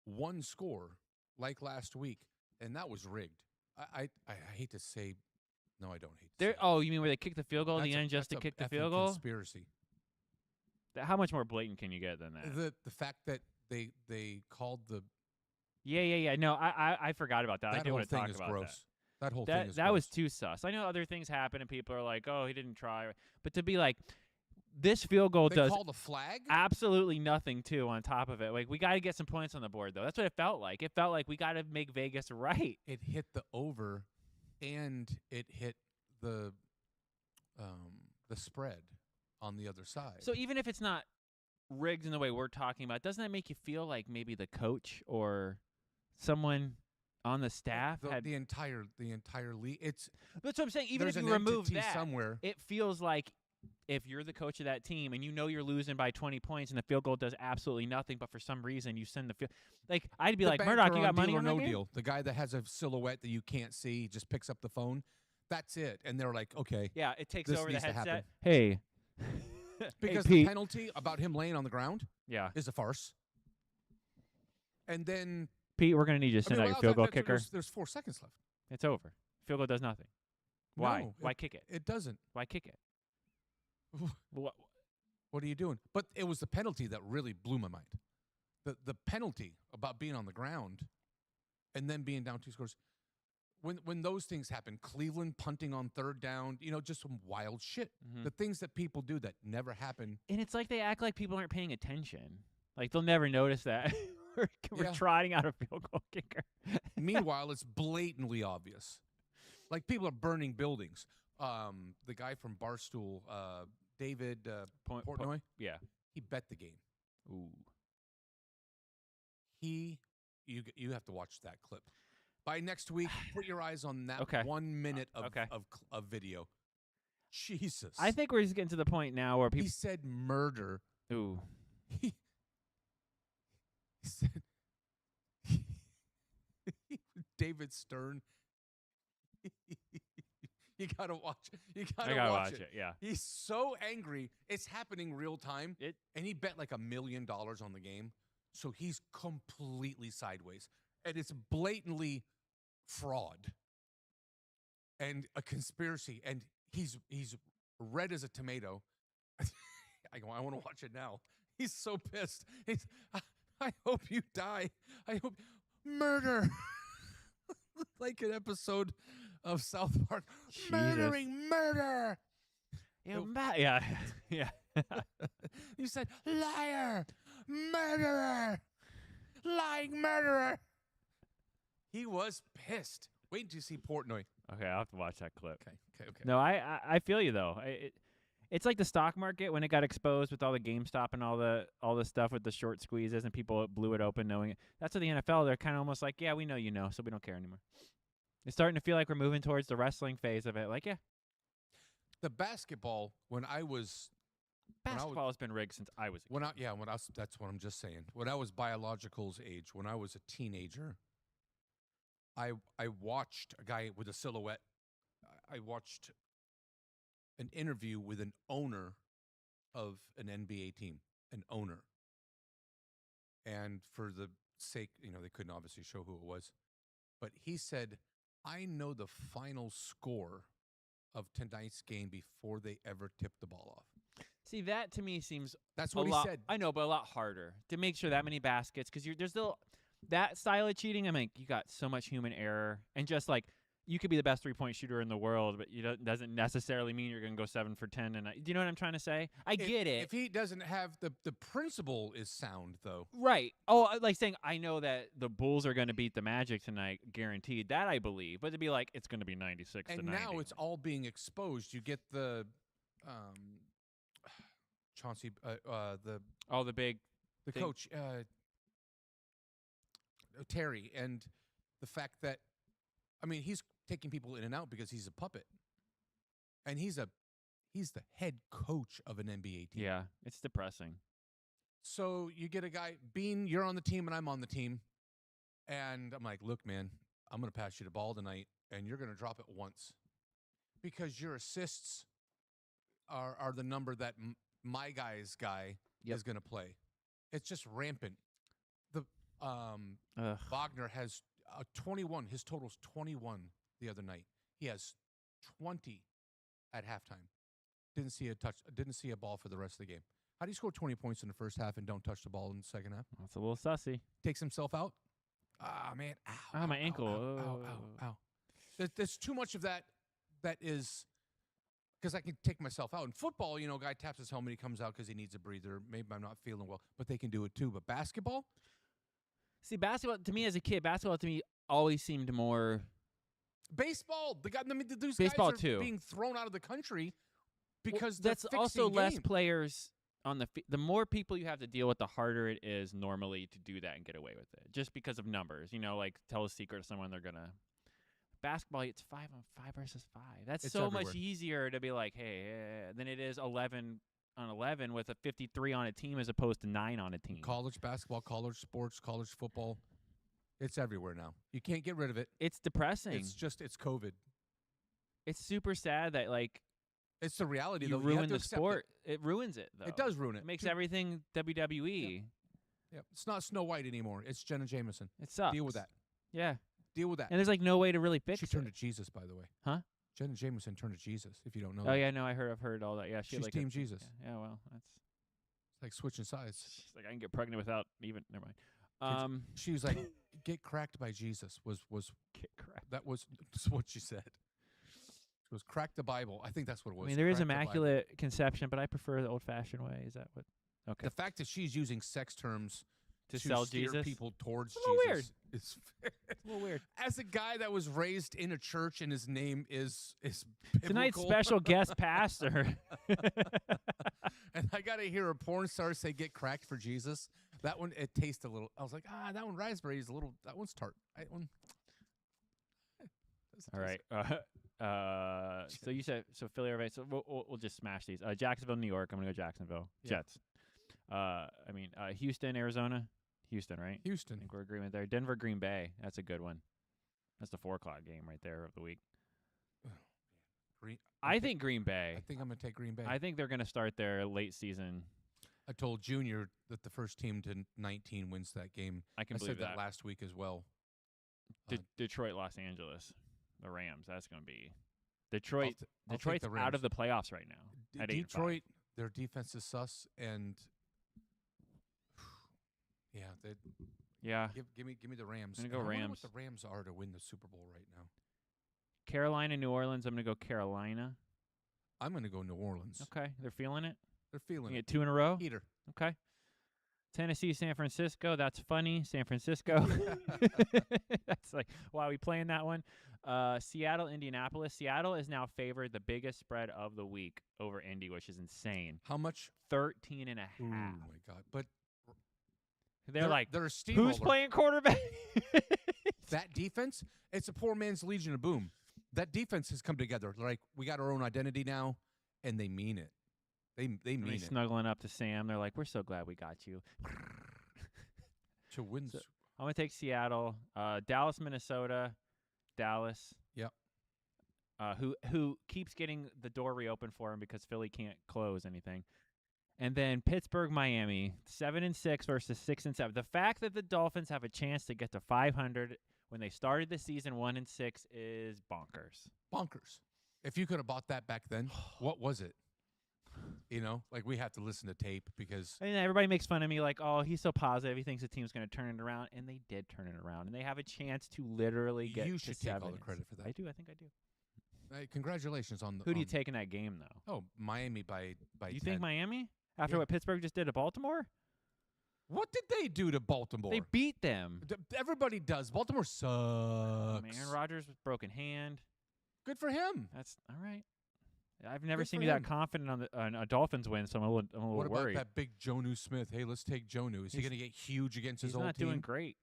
S2: 1 score like last week, and that was rigged. I hate to say, no, I don't hate. To say
S1: Oh, you mean where they kicked the field goal at
S2: That's
S1: the
S2: a-
S1: end just to
S2: that's a
S1: kick the
S2: effing
S1: field goal?
S2: Conspiracy.
S1: How much more blatant can you get than that?
S2: The fact that they called the
S1: Yeah. No, I forgot about that. I
S2: that
S1: do
S2: whole
S1: want to
S2: thing
S1: talk
S2: is
S1: about
S2: gross. That whole
S1: that.
S2: thing is
S1: That was
S2: gross.
S1: too sus. I know other things happen and people are like, "Oh, he didn't try," but to be like, this field goal
S2: They
S1: does
S2: called a flag.
S1: absolutely nothing too. On top of it, like we got to get some points on the board though. That's what it felt like. It felt like we got to make Vegas right.
S2: It hit the over, and it hit the spread on the other side.
S1: So even if it's not rigged in the way we're talking about, doesn't that make you feel like maybe the coach or someone on the staff had?
S2: the entire league. It's
S1: That's what I'm saying. Even
S2: there's
S1: if you
S2: an
S1: remove
S2: entity
S1: that,
S2: somewhere.
S1: it feels like if you're the coach of that team and you know you're losing by 20 points and the field goal does absolutely nothing, but for some reason you send the field. Like I'd be
S2: The
S1: like,
S2: banker
S1: Murdoch, you got
S2: on
S1: money
S2: Deal or
S1: on
S2: No
S1: that game?
S2: Deal. The guy that has a silhouette that you can't see just picks up the phone. That's it. And they're like, okay,
S1: Yeah, it takes
S2: This
S1: over the
S2: needs to happen.
S1: headset. Hey.
S2: because
S1: hey,
S2: the
S1: Pete.
S2: penalty about him laying on the ground
S1: Yeah,
S2: is a farce. And then
S1: Pete, we're gonna need you to send out your field goal kicker.
S2: There's 4 seconds left.
S1: It's over. Field goal does nothing. Why?
S2: No,
S1: Why kick it?
S2: It doesn't.
S1: Why kick it? What?
S2: What are you doing? But it was the penalty that really blew my mind. The penalty about being on the ground and then being down 2 scores. When those things happen, Cleveland punting on 3rd down, just some wild shit.
S1: Mhm.
S2: The things that people do that never happen.
S1: And it's like they act like people aren't paying attention. Like they'll never notice that we're
S2: Yeah.
S1: trotting out a field goal kicker.
S2: Meanwhile, it's blatantly obvious. Like people are burning buildings. The guy from Barstool, David Portnoy,
S1: Yeah.
S2: he bet the game.
S1: Ooh.
S2: You have to watch that clip. By next week, put your eyes on that
S1: Okay.
S2: 1 minute of
S1: Okay.
S2: of video. Jesus.
S1: I think we're just getting to the point now where
S2: he
S1: people.
S2: said murder.
S1: Ooh.
S2: He said David Stern. You gotta watch it. You
S1: I
S2: gotta
S1: gotta
S2: watch
S1: watch it. Yeah.
S2: He's so angry. It's happening real time.
S1: It-
S2: And he bet like $1 million on the game. So he's completely sideways. And it's blatantly fraud and a conspiracy. And he's red as a tomato. I want to watch it now. He's so pissed. I hope you die. I hope murder. Like an episode of South Park.
S1: Jesus.
S2: Murdering murder.
S1: Yeah. Yeah.
S2: You said liar, murderer, lying murderer. He was pissed. Wait until you see Portnoy.
S1: Okay, I'll have to watch that clip.
S2: Okay.
S1: No, I feel you though. It's like the stock market when it got exposed with all the GameStop and all the stuff with the short squeezes and people blew it open knowing it. That's what the NFL. They're kind of almost like, yeah, we know you know, so we don't care anymore. It's starting to feel like we're moving towards the wrestling phase of it. Like, yeah,
S2: The basketball when I was
S1: basketball has been rigged since I was a kid.
S2: that's what I'm just saying. When I was biological's age, when I was a teenager, I watched a guy with a silhouette. I watched an interview with an owner of an NBA team, an owner. And for the sake, they couldn't obviously show who it was, but he said, I know the final score of tonight's game before they ever tip the ball off.
S1: See, that to me seems
S2: That's
S1: a
S2: what he
S1: lot,
S2: said.
S1: I know, but a lot harder to make sure that many baskets, because there's still that style of cheating. I'm like, you got so much human error, and just like you could be the best 3-point shooter in the world, but doesn't necessarily mean you're gonna go 7 for 10. And do you know what I'm trying to say? I get it.
S2: If he doesn't have the principle is sound though.
S1: Right. Oh, like saying, I know that the Bulls are going to beat the Magic tonight, guaranteed. That I believe. But to be like, it's going to be 96
S2: And
S1: to 90.
S2: now it's all being exposed. You get the Chauncey,
S1: the big
S2: the
S1: thing.
S2: coach, Terry, and the fact that, he's taking people in and out because he's a puppet, and he's the head coach of an NBA team.
S1: Yeah, it's depressing.
S2: So you get a guy, Bean, you're on the team and I'm on the team, and I'm like, look, man, I'm going to pass you the ball tonight, and you're going to drop it once, because your assists are the number that my guy's guy is going to play. It's just rampant. The Wagner has 21. His total's 21 the other night. He has 20 at halftime. Didn't see a ball for the rest of the game. How do you score 20 points in the first half and don't touch the ball in the second half?
S1: That's a little sussy.
S2: Takes himself out. Ah, man. Ow,
S1: my
S2: ow,
S1: ankle.
S2: Ow. There's too much of that is because I can take myself out. In football, a guy taps his helmet, he comes out because he needs a breather. Maybe I'm not feeling well, but they can do it too. But basketball?
S1: See, basketball, to me as a kid, always seemed more...
S2: Baseball. These
S1: Baseball
S2: guys are
S1: too.
S2: being thrown out of the country because
S1: that's
S2: they're
S1: also
S2: fixing
S1: less
S2: game.
S1: players on the the more people you have to deal with, the harder it is normally to do that and get away with it, just because of numbers. Like tell a secret to someone, they're gonna. Basketball, it's 5-on-5 versus 5. That's
S2: It's
S1: so
S2: everywhere.
S1: much easier to be like, hey, than it is 11-on-11 with a 53 on a team as opposed to 9 on a team.
S2: College basketball, college sports, college football. It's everywhere now. You can't get rid of it.
S1: It's depressing.
S2: It's COVID.
S1: It's super sad that
S2: It's the reality.
S1: you
S2: though. You
S1: ruin
S2: have to
S1: the
S2: accept
S1: sport. It ruins it though.
S2: It does ruin it.
S1: It makes
S2: Dude,
S1: everything WWE.
S2: Yep. It's not Snow White anymore. It's Jenna Jameson.
S1: It sucks.
S2: Deal with that.
S1: Yeah.
S2: Deal with that.
S1: And there's no way to really fix
S2: She
S1: it.
S2: turned to Jesus, by the way.
S1: Huh?
S2: Jenna Jameson turned to Jesus. If you don't know.
S1: Oh
S2: that.
S1: yeah, no, I've heard all that. Yeah, she
S2: She's
S1: had,
S2: Team Jesus.
S1: Yeah, well, that's
S2: It's like switching sides.
S1: she's like I can get pregnant without even. Never mind.
S2: She was like, "Get cracked by Jesus." Was
S1: Get cracked.
S2: that was what she said? She was crack the Bible. I think that's what it was.
S1: I mean, there is
S2: crack the Bible.
S1: immaculate conception, but I prefer the old-fashioned way. Is that what? Okay.
S2: The fact that she's using sex terms
S1: To sell
S2: steer
S1: Jesus?
S2: people towards
S1: a little
S2: Jesus is
S1: It's a little weird.
S2: as a guy that was raised in a church and his name is
S1: Tonight's
S2: biblical,
S1: special guest pastor.
S2: and I got to hear a porn star say "get cracked for Jesus." That one, it tastes a little. I was like, that one raspberry is a little. That one's tart. That one.
S1: All right. So you said Philly or right? So we'll just smash these. Jacksonville, New York. I'm gonna go Jacksonville.
S2: Yeah.
S1: Jets. Houston, Arizona. Houston, right? I
S2: Houston.
S1: think we're agreement there. Denver, Green Bay. That's a good one. That's the 4:00 game right there of the week. I think Green Bay.
S2: I think I'm gonna take Green Bay.
S1: I think they're gonna start their late season.
S2: I told Junior that the first team to 19 wins that game.
S1: I can
S2: I
S1: believe
S2: said that last week as well.
S1: Detroit, Los Angeles, the Rams. That's gonna be Detroit.
S2: I'll take
S1: Detroit's
S2: the
S1: out of
S2: Rams.
S1: the playoffs right now. At 8-5.
S2: Detroit, their defense is sus, and yeah,
S1: Yeah.
S2: give me the Rams.
S1: I'm gonna go
S2: And I wonder
S1: Rams.
S2: what the Rams are to win the Super Bowl right now.
S1: Carolina, New Orleans. I'm gonna go Carolina.
S2: I'm gonna go New Orleans.
S1: Okay, they're feeling it.
S2: They're
S1: You
S2: feeling it.
S1: get 2 in a row.
S2: Heater.
S1: Okay. Tennessee, San Francisco. That's funny. San Francisco. That's like, why are we playing that one? Seattle, Indianapolis. Seattle is now favored the biggest spread of the week over Indy, which is insane.
S2: How much?
S1: 13.5.
S2: Oh my God! But
S1: They're like,
S2: they're a steamroller.
S1: who's playing quarterback?
S2: That defense? It's a poor man's Legion of Boom. That defense has come together. Like, we got our own identity now, and they mean it. They
S1: And
S2: mean
S1: they
S2: it.
S1: snuggling up to Sam. They're like, we're so glad we got you.
S2: To win.
S1: So- I'm going to take Seattle. Dallas, Minnesota. Dallas.
S2: Yep.
S1: who keeps getting the door reopened for him because Philly can't close anything. And then Pittsburgh, Miami, 7-6 versus 6-7. The fact that the Dolphins have a chance to get to 500 when they started the season 1-6 is bonkers.
S2: Bonkers. If you could have bought that back then, what was it? You know, like we have to listen to tape because
S1: And everybody makes fun of me like, oh, he's so positive. He thinks the team's going to turn it around. And they did turn it around. And they have a chance to literally get
S2: you
S1: to
S2: should
S1: 7.
S2: take all the credit for that.
S1: I do. I think I do.
S2: Congratulations on the.
S1: Who do you take in that game, though?
S2: Oh, Miami by
S1: You
S2: 10.
S1: think Miami? After
S2: Yeah.
S1: what Pittsburgh just did to Baltimore?
S2: What did they do to Baltimore?
S1: They beat them.
S2: Everybody does. Baltimore sucks.
S1: Aaron Rodgers with broken hand.
S2: Good for him.
S1: That's all right. I've never
S2: Good
S1: seen
S2: for
S1: you that
S2: him.
S1: confident on a Dolphins win, so I'm a little
S2: What about
S1: worried.
S2: that big Jonu Smith? Hey, let's take Jonu. Is he
S1: He's-
S2: going to get huge against
S1: He's
S2: his old
S1: not
S2: team?
S1: doing great.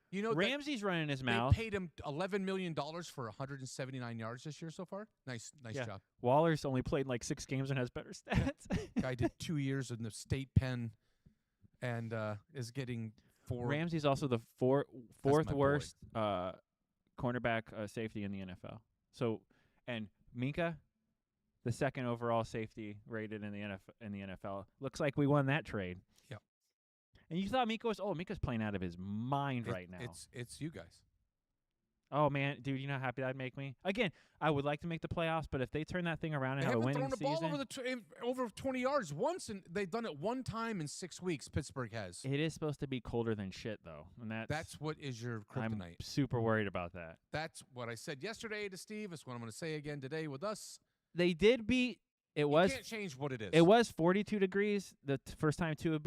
S2: You know,
S1: Ramsey's running his
S2: they
S1: mouth.
S2: paid him $11 million for 179 yards this year so far. Nice
S1: Yeah.
S2: job.
S1: Waller's only played like 6 games and has better stats.
S2: Guy did 2 years in the state pen and is getting 4.
S1: Ramsey's also the fourth
S2: my boy.
S1: worst cornerback safety in the NFL. So, and Minka, the second overall safety rated in the NFL. Looks like we won that trade.
S2: Yep.
S1: And you thought Minka was Minka's playing out of his mind right now.
S2: It's you guys.
S1: Oh man, dude, you know how happy that'd make me. Again, I would like to make the playoffs, but if they turn that thing around and
S2: They
S1: have a
S2: haven't
S1: winning
S2: thrown the ball
S1: season,
S2: over 20 yards once, and they've done it one time in 6 weeks. Pittsburgh has.
S1: it is supposed to be colder than shit though, and
S2: That's what is your
S1: I'm
S2: kryptonite.
S1: super worried about that.
S2: That's what I said yesterday to Steve. It's what I'm going to say again today with us.
S1: They did beat. It was
S2: You can't change what it is.
S1: It was 42 degrees. The first time Tua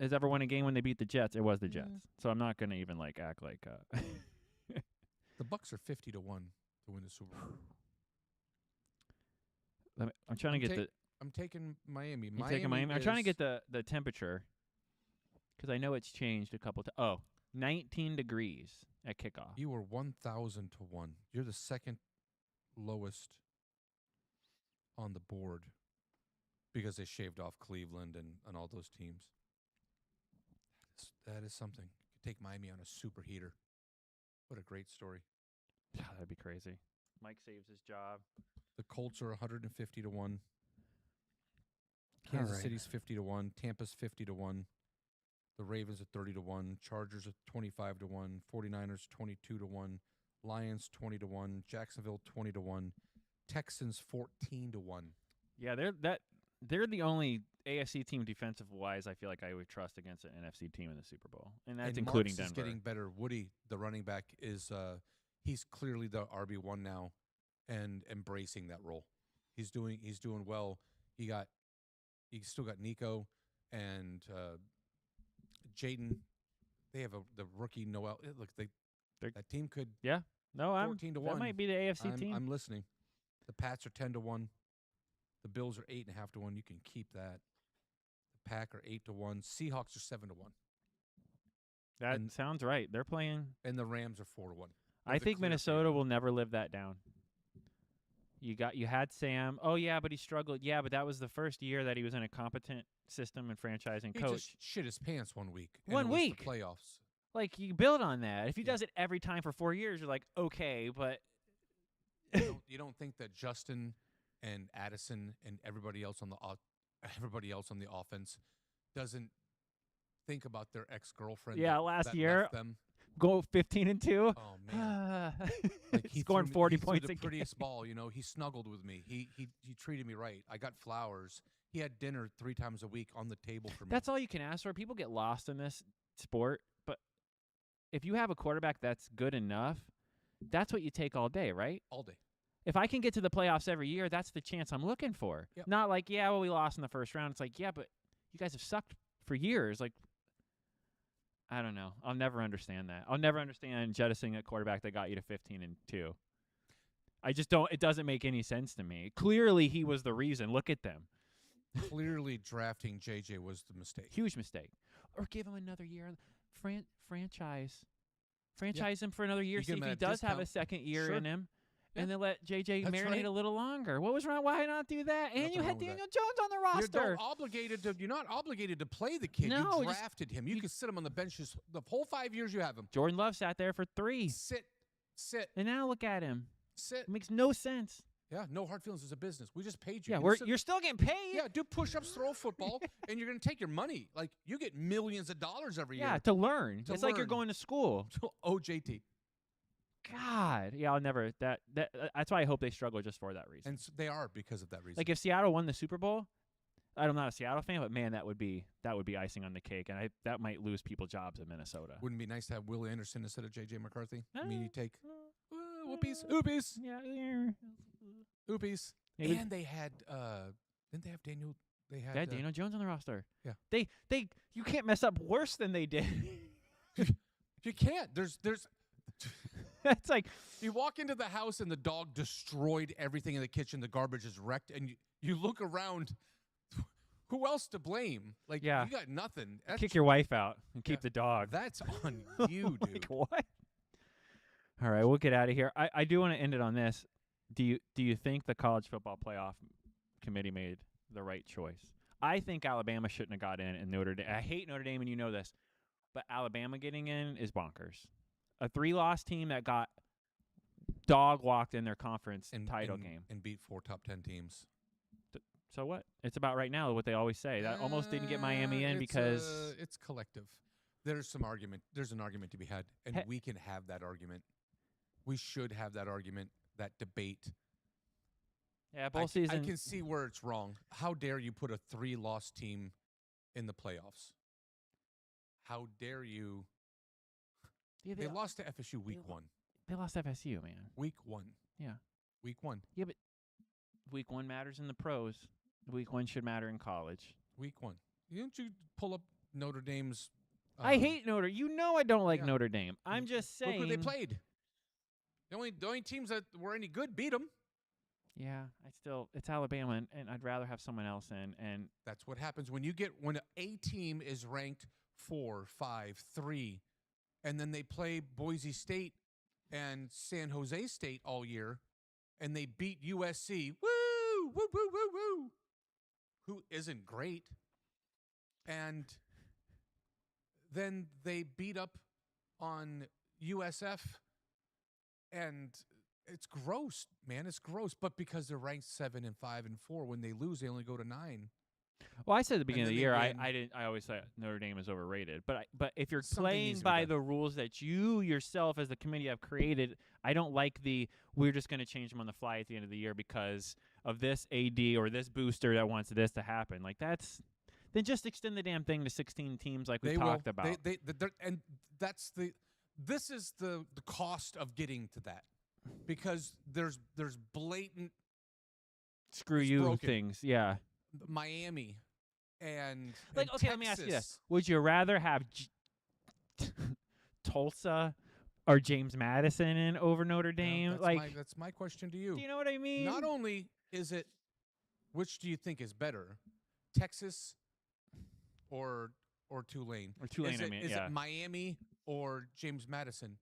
S1: has ever won a game when they beat the Jets. It was the Jets. So I'm not going to even act like.
S2: The Bucks are 50 to 1 to win the Super Bowl.
S1: I'm trying to get
S2: I'm taking Miami.
S1: You taking Miami? I'm trying to
S2: is-
S1: get the temperature because I know it's changed a couple times. 19 degrees at kickoff.
S2: You were 1,000 to 1. You're the second lowest on the board because they shaved off Cleveland and all those teams. That is something. You could take Miami on a super heater. What a great story.
S1: That'd be crazy. Mike saves his job.
S2: The Colts are 150 to 1. Kansas
S1: right.
S2: City's 50 to 1. Tampa's 50 to 1. The Ravens are 30 to 1. Chargers are 25 to 1. 49ers 22 to 1. Lions 20 to 1. Jacksonville 20 to 1. Texans 14 to 1.
S1: Yeah, they're the only AFC team defensive wise I feel like I would trust against an NFC team in the Super Bowl, and that's
S2: And
S1: including
S2: Marks
S1: Denver.
S2: is getting better. Woody, the running back, is he's clearly the RB1 now, and embracing that role. He's doing well. He still got Nico and Jaden. They have the rookie Noel. Look, that team could
S1: No,
S2: 14 to 1.
S1: That might be the AFC team.
S2: I'm listening. The Pats are 10 to 1. The Bills are 8.5 to 1. You can keep that. The Pack are 8 to 1. Seahawks are 7 to 1.
S1: That
S2: and-
S1: sounds right. They're playing.
S2: And the Rams are 4 to 1.
S1: I
S2: They're the
S1: think
S2: clear
S1: Minnesota
S2: favorite.
S1: will never live that down. You had Sam. Oh yeah, but he struggled. Yeah, but that was the first year that he was in a competent system and franchising
S2: He
S1: coach.
S2: just shit his pants 1 week. and
S1: One
S2: it was the
S1: week?
S2: playoffs.
S1: Like you build on that. If he
S2: Yeah.
S1: does it every time for 4 years, you're like, okay, but
S2: You don't think that Justin and Addison and everybody else on the offense doesn't think about their ex-girlfriend?
S1: Yeah,
S2: that-
S1: last
S2: that
S1: year-
S2: left them?
S1: go 15-2.
S2: Oh man. Like he
S1: Scoring
S2: threw me-
S1: 40
S2: he threw
S1: points
S2: the
S1: a game.
S2: prettiest ball, He snuggled with me. He treated me right. I got flowers. He had dinner 3 times a week on the table for me.
S1: That's all you can ask for. People get lost in this sport, but if you have a quarterback that's good enough, that's what you take all day, right?
S2: all day.
S1: If I can get to the playoffs every year, that's the chance I'm looking for.
S2: Yep.
S1: Not like, yeah, well, we lost in the first round. It's like, yeah, but you guys have sucked for years. Like, I don't know. I'll never understand that. I'll never understand jettisoning a quarterback that got you to 15-2. I just don't. It doesn't make any sense to me. Clearly, he was the reason. Look at them.
S2: Clearly, drafting JJ was the mistake.
S1: Huge mistake. Or give him another year. Franchise him for another year.
S2: You
S1: See
S2: give
S1: if
S2: him
S1: he
S2: a
S1: does have a
S2: discount.
S1: second year
S2: Sure.
S1: in him.
S2: Yeah.
S1: And then let JJ
S2: That's
S1: marinate
S2: right.
S1: a little longer. What was wrong? Why not do that? And
S2: Nothing
S1: you had
S2: wrong with
S1: Daniel Jones on the roster.
S2: You're not obligated to play the kid.
S1: No,
S2: you
S1: just-
S2: drafted him. You can sit him on the bench the whole 5 years you have him.
S1: Jordan Love sat there for 3.
S2: Sit.
S1: And now look at him.
S2: Sit.
S1: It makes no sense.
S2: Yeah, no hard feelings. It's a business. We just paid you.
S1: Yeah,
S2: You sit-
S1: you're still getting paid.
S2: yeah, do push-ups, throw a football, and you're going to take your money. Like, you get millions of dollars every
S1: Yeah,
S2: year.
S1: to learn.
S2: To
S1: It's like you're
S2: learn.
S1: going to school.
S2: OJT.
S1: God, yeah, I'll never. That's why I hope they struggle just for that reason.
S2: And they are because of that reason.
S1: Like if Seattle won the Super Bowl, I'm not a Seattle fan, but man, that would be icing on the cake, and that might lose people jobs in Minnesota.
S2: Wouldn't it be nice to have Will Anderson instead of J.J. McCarthy? I mean, you take
S1: Whoopies.
S2: oopies,
S1: Yeah.
S2: oopies.
S1: Maybe-
S2: And they had, didn't they have Daniel? They had
S1: They had Daniel Jones on the roster.
S2: Yeah.
S1: They you can't mess up worse than they did.
S2: You can't. There's.
S1: It's like
S2: You walk into the house and the dog destroyed everything in the kitchen. The garbage is wrecked, and you look around. Who else to blame? Like,
S1: Yeah.
S2: you got nothing. That's,
S1: kick your wife out and keep
S2: Yeah.
S1: the dog.
S2: that's on you, dude.
S1: Like what? All right, we'll get out of here. I do want to end it on this. Do you think the college football playoff committee made the right choice? I think Alabama shouldn't have got in, and Notre Dame. I hate Notre Dame, and you know this, but Alabama getting in is bonkers. A 3-loss team that got dog walked in their conference title game.
S2: and beat 4 top 10 teams.
S1: So what? It's about right now. What they always say. That almost didn't get Miami in because
S2: it's collective. There's an argument to be had, and
S1: He-
S2: we can have that argument. We should have that argument, that debate.
S1: both
S2: I
S1: seasons.
S2: can see where it's wrong. How dare you put a 3-loss team in the playoffs? How dare you?
S1: Yeah,
S2: They lost to FSU week
S1: lo-
S2: 1.
S1: They lost FSU, man.
S2: Week 1.
S1: Yeah.
S2: Week 1.
S1: Week 1 matters in the pros. Week 1 should matter in college.
S2: Week 1. Don't you pull up Notre Dame's?
S1: I hate Notre. You know I don't like
S2: yeah.
S1: Notre Dame. I'm just
S2: Look
S1: saying.
S2: who they played. The only teams that were any good beat them.
S1: Yeah, it's Alabama, and I'd rather have someone else in. And
S2: That's what happens when a team is ranked 4, 5, 3, and then they play Boise State and San Jose State all year, and they beat USC. Woo, woo, woo, woo, woo. Who isn't great, and then they beat up on USF, and it's gross, man. It's gross. But because they're ranked 7 and 5 and 4, when they lose, they only go to 9.
S1: well, I said at the beginning of
S2: then
S1: the
S2: they
S1: year,
S2: win.
S1: I didn't. I always thought Notre Dame is overrated. But if you're
S2: Something
S1: playing
S2: needs to be
S1: by
S2: done.
S1: the rules that you yourself, as the committee, have created, I don't like we're just going to change them on the fly at the end of the year because of this AD or this booster that wants this to happen. Like then just extend the damn thing to 16 teams like we talked about.
S2: And that's this is the cost of getting to that, because there's blatant
S1: Screw
S2: it's
S1: you
S2: broken.
S1: things. Yeah.
S2: Miami and
S1: Okay, let me ask you this.
S2: Texas.
S1: Would you rather have Tulsa or James Madison in over Notre Dame?
S2: No, that's my question to you.
S1: do you know what I mean?
S2: Not only is it, which do you think is better, Texas or Tulane?
S1: Or Tulane,
S2: Is
S1: is
S2: it Miami or James Madison?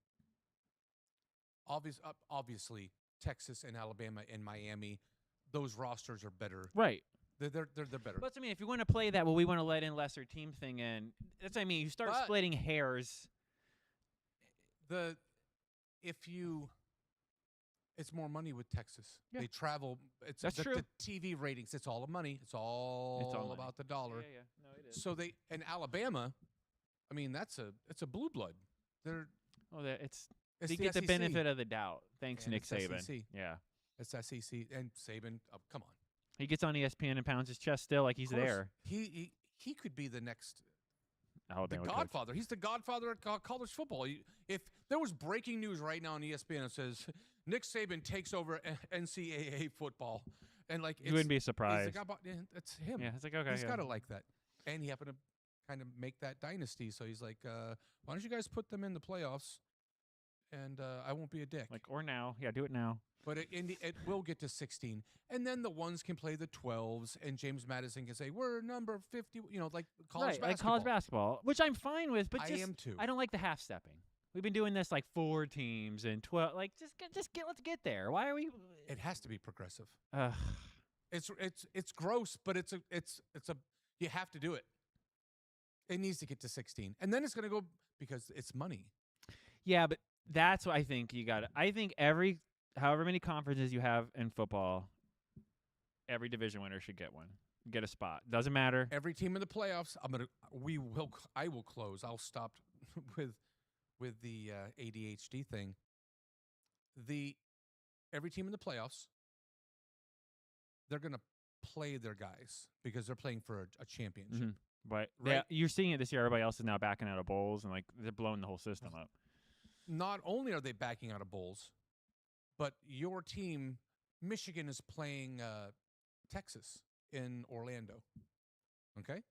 S2: Obviously, Texas and Alabama and Miami, those rosters are better.
S1: Right.
S2: They're better.
S1: But I mean, if you want to play that, well, we want to let in lesser team thing in. That's what I mean. You start
S2: But-
S1: splitting hairs.
S2: It's more money with Texas.
S1: Yeah.
S2: They travel. It's
S1: That's true.
S2: The TV ratings. It's all money. It's all
S1: money.
S2: about the dollar.
S1: Yeah. No, it is.
S2: So and Alabama, I mean, it's a blue blood.
S1: It's
S2: It's
S1: they
S2: the
S1: get the
S2: SEC.
S1: benefit of the doubt. Thanks,
S2: And
S1: Nick
S2: it's
S1: Saban.
S2: SEC.
S1: Yeah.
S2: It's SEC and Saban. Oh, come on.
S1: He gets on ESPN and pounds his chest still like he's
S2: Of course,
S1: there.
S2: He could be the next
S1: Alabama
S2: the
S1: coach.
S2: Godfather. He's the Godfather of college football. If there was breaking news right now on ESPN that says Nick Saban takes over NCAA football, and like
S1: You wouldn't be
S2: he's the
S1: surprised.
S2: that's him.
S1: Yeah, it's like okay.
S2: He's
S1: yeah.
S2: got to like that, and he happened to kind of make that dynasty. So he's like, why don't you guys put them in the playoffs, and I won't be a dick.
S1: Like or now, yeah, do it now.
S2: But it will get to 16, and then the ones can play the 12s, and James Madison can say we're number 50. You know, like college
S1: Right,
S2: basketball.
S1: like college basketball, which I'm fine with, but
S2: I
S1: just
S2: am too.
S1: I don't like the half stepping. We've been doing this like 4 teams and 12. Like let's get there. Why are we?
S2: It has to be progressive.
S1: Ugh.
S2: It's gross, but it's a you have to do it. It needs to get to 16, and then it's going to go because it's money.
S1: Yeah, but that's what I think you got. I think every however many conferences you have in football, every division winner should get one. Get a spot. Doesn't matter.
S2: Every team in the playoffs, I will close. I'll stop with the ADHD thing. Every team in the playoffs, they're going to play their guys because they're playing for a championship.
S1: Mhm. But
S2: Right.
S1: yeah, you're seeing it this year. Everybody else is now backing out of bowls, and like they're blowing the whole system up.
S2: Not only are they backing out of bowls, but your team, Michigan, is playing Texas in Orlando. Okay?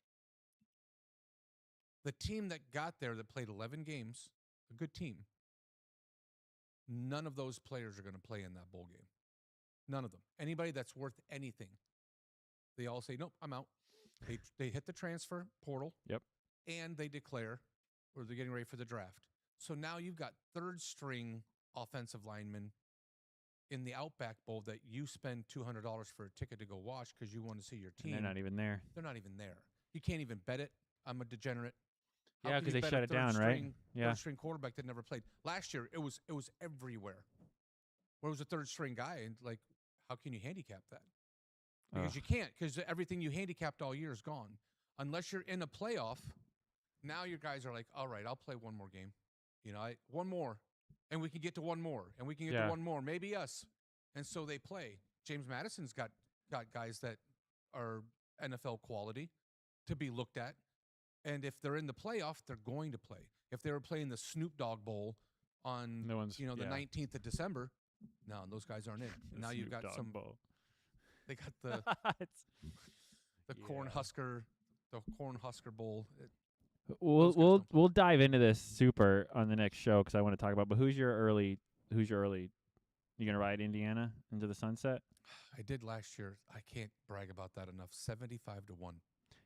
S2: The team that got there that played 11 games, a good team, none of those players are going to play in that bowl game. None of them. Anybody that's worth anything, they all say, nope, I'm out. They hit the transfer portal.
S1: Yep.
S2: And they declare, or they're getting ready for the draft. So now you've got third string offensive linemen in the Outback Bowl that you spend $200 for a ticket to go watch because you want to see your team.
S1: And they're not even there.
S2: They're not even there. You can't even bet it. I'm a degenerate. How
S1: Yeah,
S2: can
S1: because
S2: you
S1: they
S2: bet
S1: shut
S2: a
S1: it down, right?
S2: third-string-
S1: Yeah.
S2: Third-string quarterback that never played. Last year, it was everywhere. Where it was a third-string guy, and like, how can you handicap that? Because you can't, because everything you handicapped all year is gone. Unless you're in a playoff, now your guys are like, all right, I'll play one more game. You know, one more, and we can get to one more, and we can get to one more, maybe us. And so they play. James Madison's got guys that are NFL quality to be looked at. And if they're in the playoff, they're going to play. If they were playing the Snoop Dogg Bowl on the 19th of December, no, those guys aren't in. And now you've got some
S1: bowl.
S2: They got the Cornhusker Bowl.
S1: We'll dive into this super on the next show because I want to talk about. But who's your early? You gonna ride Indiana into the sunset?
S2: I did last year. I can't brag about that enough. 75-1.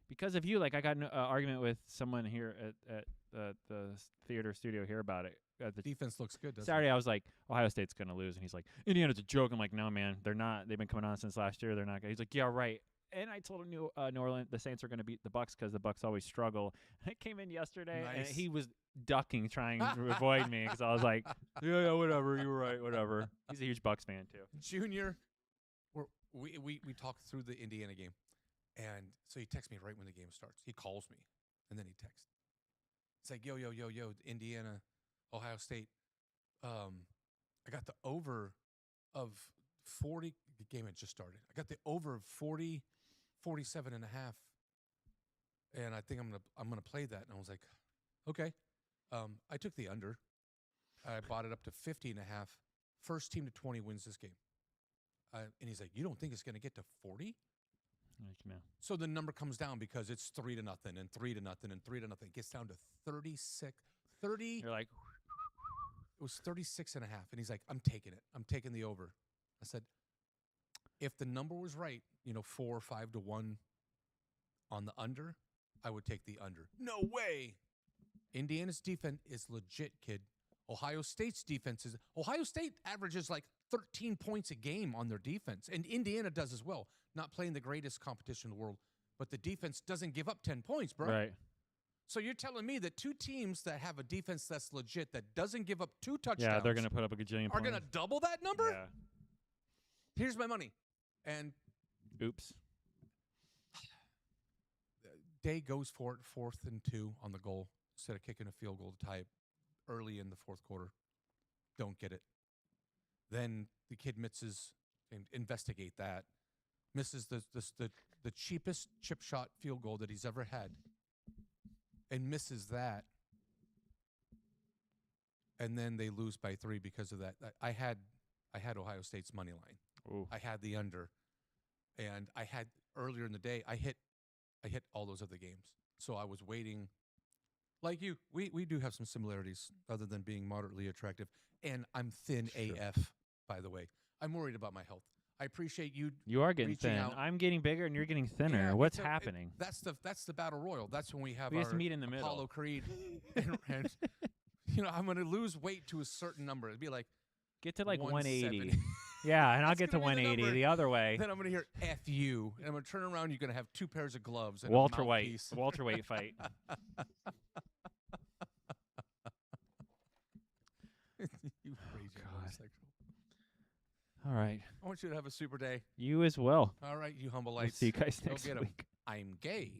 S1: Because of you, like I got an argument with someone here at the theater studio here about it. The
S2: defense looks good, doesn't
S1: Saturday,
S2: it?
S1: I was like, Ohio State's going to lose. And he's like, Indiana's a joke. I'm like, no, man, they're not. They've been coming on since last year. They're not. He's like, yeah, right. And I told him New Orleans, the Saints are going to beat the Bucs because the Bucs always struggle. And I came in yesterday, and he was ducking, trying to avoid me because I was like, yeah, whatever. You were right, whatever. He's a huge Bucs fan, too.
S2: Junior, we talked through the Indiana game. And so he texts me right when the game starts. He calls me, and then he texts. It's like, yo, Indiana, Ohio State. I got the over of 40. The game had just started. I got the over of 40, 47 and a half. And I think I'm gonna play that. And I was like, okay. I took the under. I bought it up to 50 and a half. First team to 20 wins this game. And he's like, you don't think it's gonna get to 40?
S1: No.
S2: So the number comes down because it's 3-0 and 3-0 and 3-0. It gets down to 36. 30.
S1: You're like,
S2: it was 36 and a half. And he's like, I'm taking it. I'm taking the over. I said, if the number was right, 4 or 5-1 on the under, I would take the under. No way. Indiana's defense is legit, kid. Ohio State's defense is. Ohio State averages like 13 points a game on their defense. And Indiana does as well. Not playing the greatest competition in the world. But the defense doesn't give up 10 points, bro.
S1: right.
S2: So you're telling me that two teams that have a defense that's legit, that doesn't give up 2 touchdowns,
S1: Yeah, they're going to put up a gajillion
S2: are
S1: points.
S2: going to double that number?
S1: Yeah.
S2: Here's my money. And
S1: Oops.
S2: Day goes for it, 4th and 2 on the goal instead of kicking a field goal to tie it early in the 4th quarter. Don't get it. Then the kid misses, and investigate that, misses the cheapest chip shot field goal that he's ever had, and misses that. And then they lose by 3 because of that. I had Ohio State's money line.
S1: Ooh.
S2: I had the under, and I had earlier in the day. I hit all those other games. So I was waiting. Like you, we do have some similarities other than being moderately attractive. And I'm thin
S1: Sure.
S2: AF, by the way. I'm worried about my health. I appreciate you.
S1: You are getting
S2: reaching
S1: thin.
S2: out.
S1: I'm getting bigger, and you're getting thinner.
S2: Yeah,
S1: What's
S2: it's
S1: happening?
S2: That's the battle royal. That's when we have
S1: We
S2: our
S1: have to meet in the middle.
S2: Apollo Creed. and I'm going to lose weight to a certain number. It'd be like
S1: Get to like
S2: 170.
S1: 180. Yeah, and I'll
S2: That's
S1: get to
S2: gonna be the
S1: 180
S2: number.
S1: the other way.
S2: Then I'm going to hear F you. And I'm going to turn around. You're going to have 2 pairs of gloves. And
S1: Walter
S2: a
S1: White.
S2: mouthpiece.
S1: Walter White fight.
S2: You crazy
S1: God.
S2: homosexual.
S1: All right.
S2: I want you to have a super day.
S1: You as well.
S2: All right, you humble
S1: We'll
S2: lights.
S1: see you guys
S2: Go
S1: next
S2: get 'em.
S1: week.
S2: I'm gay.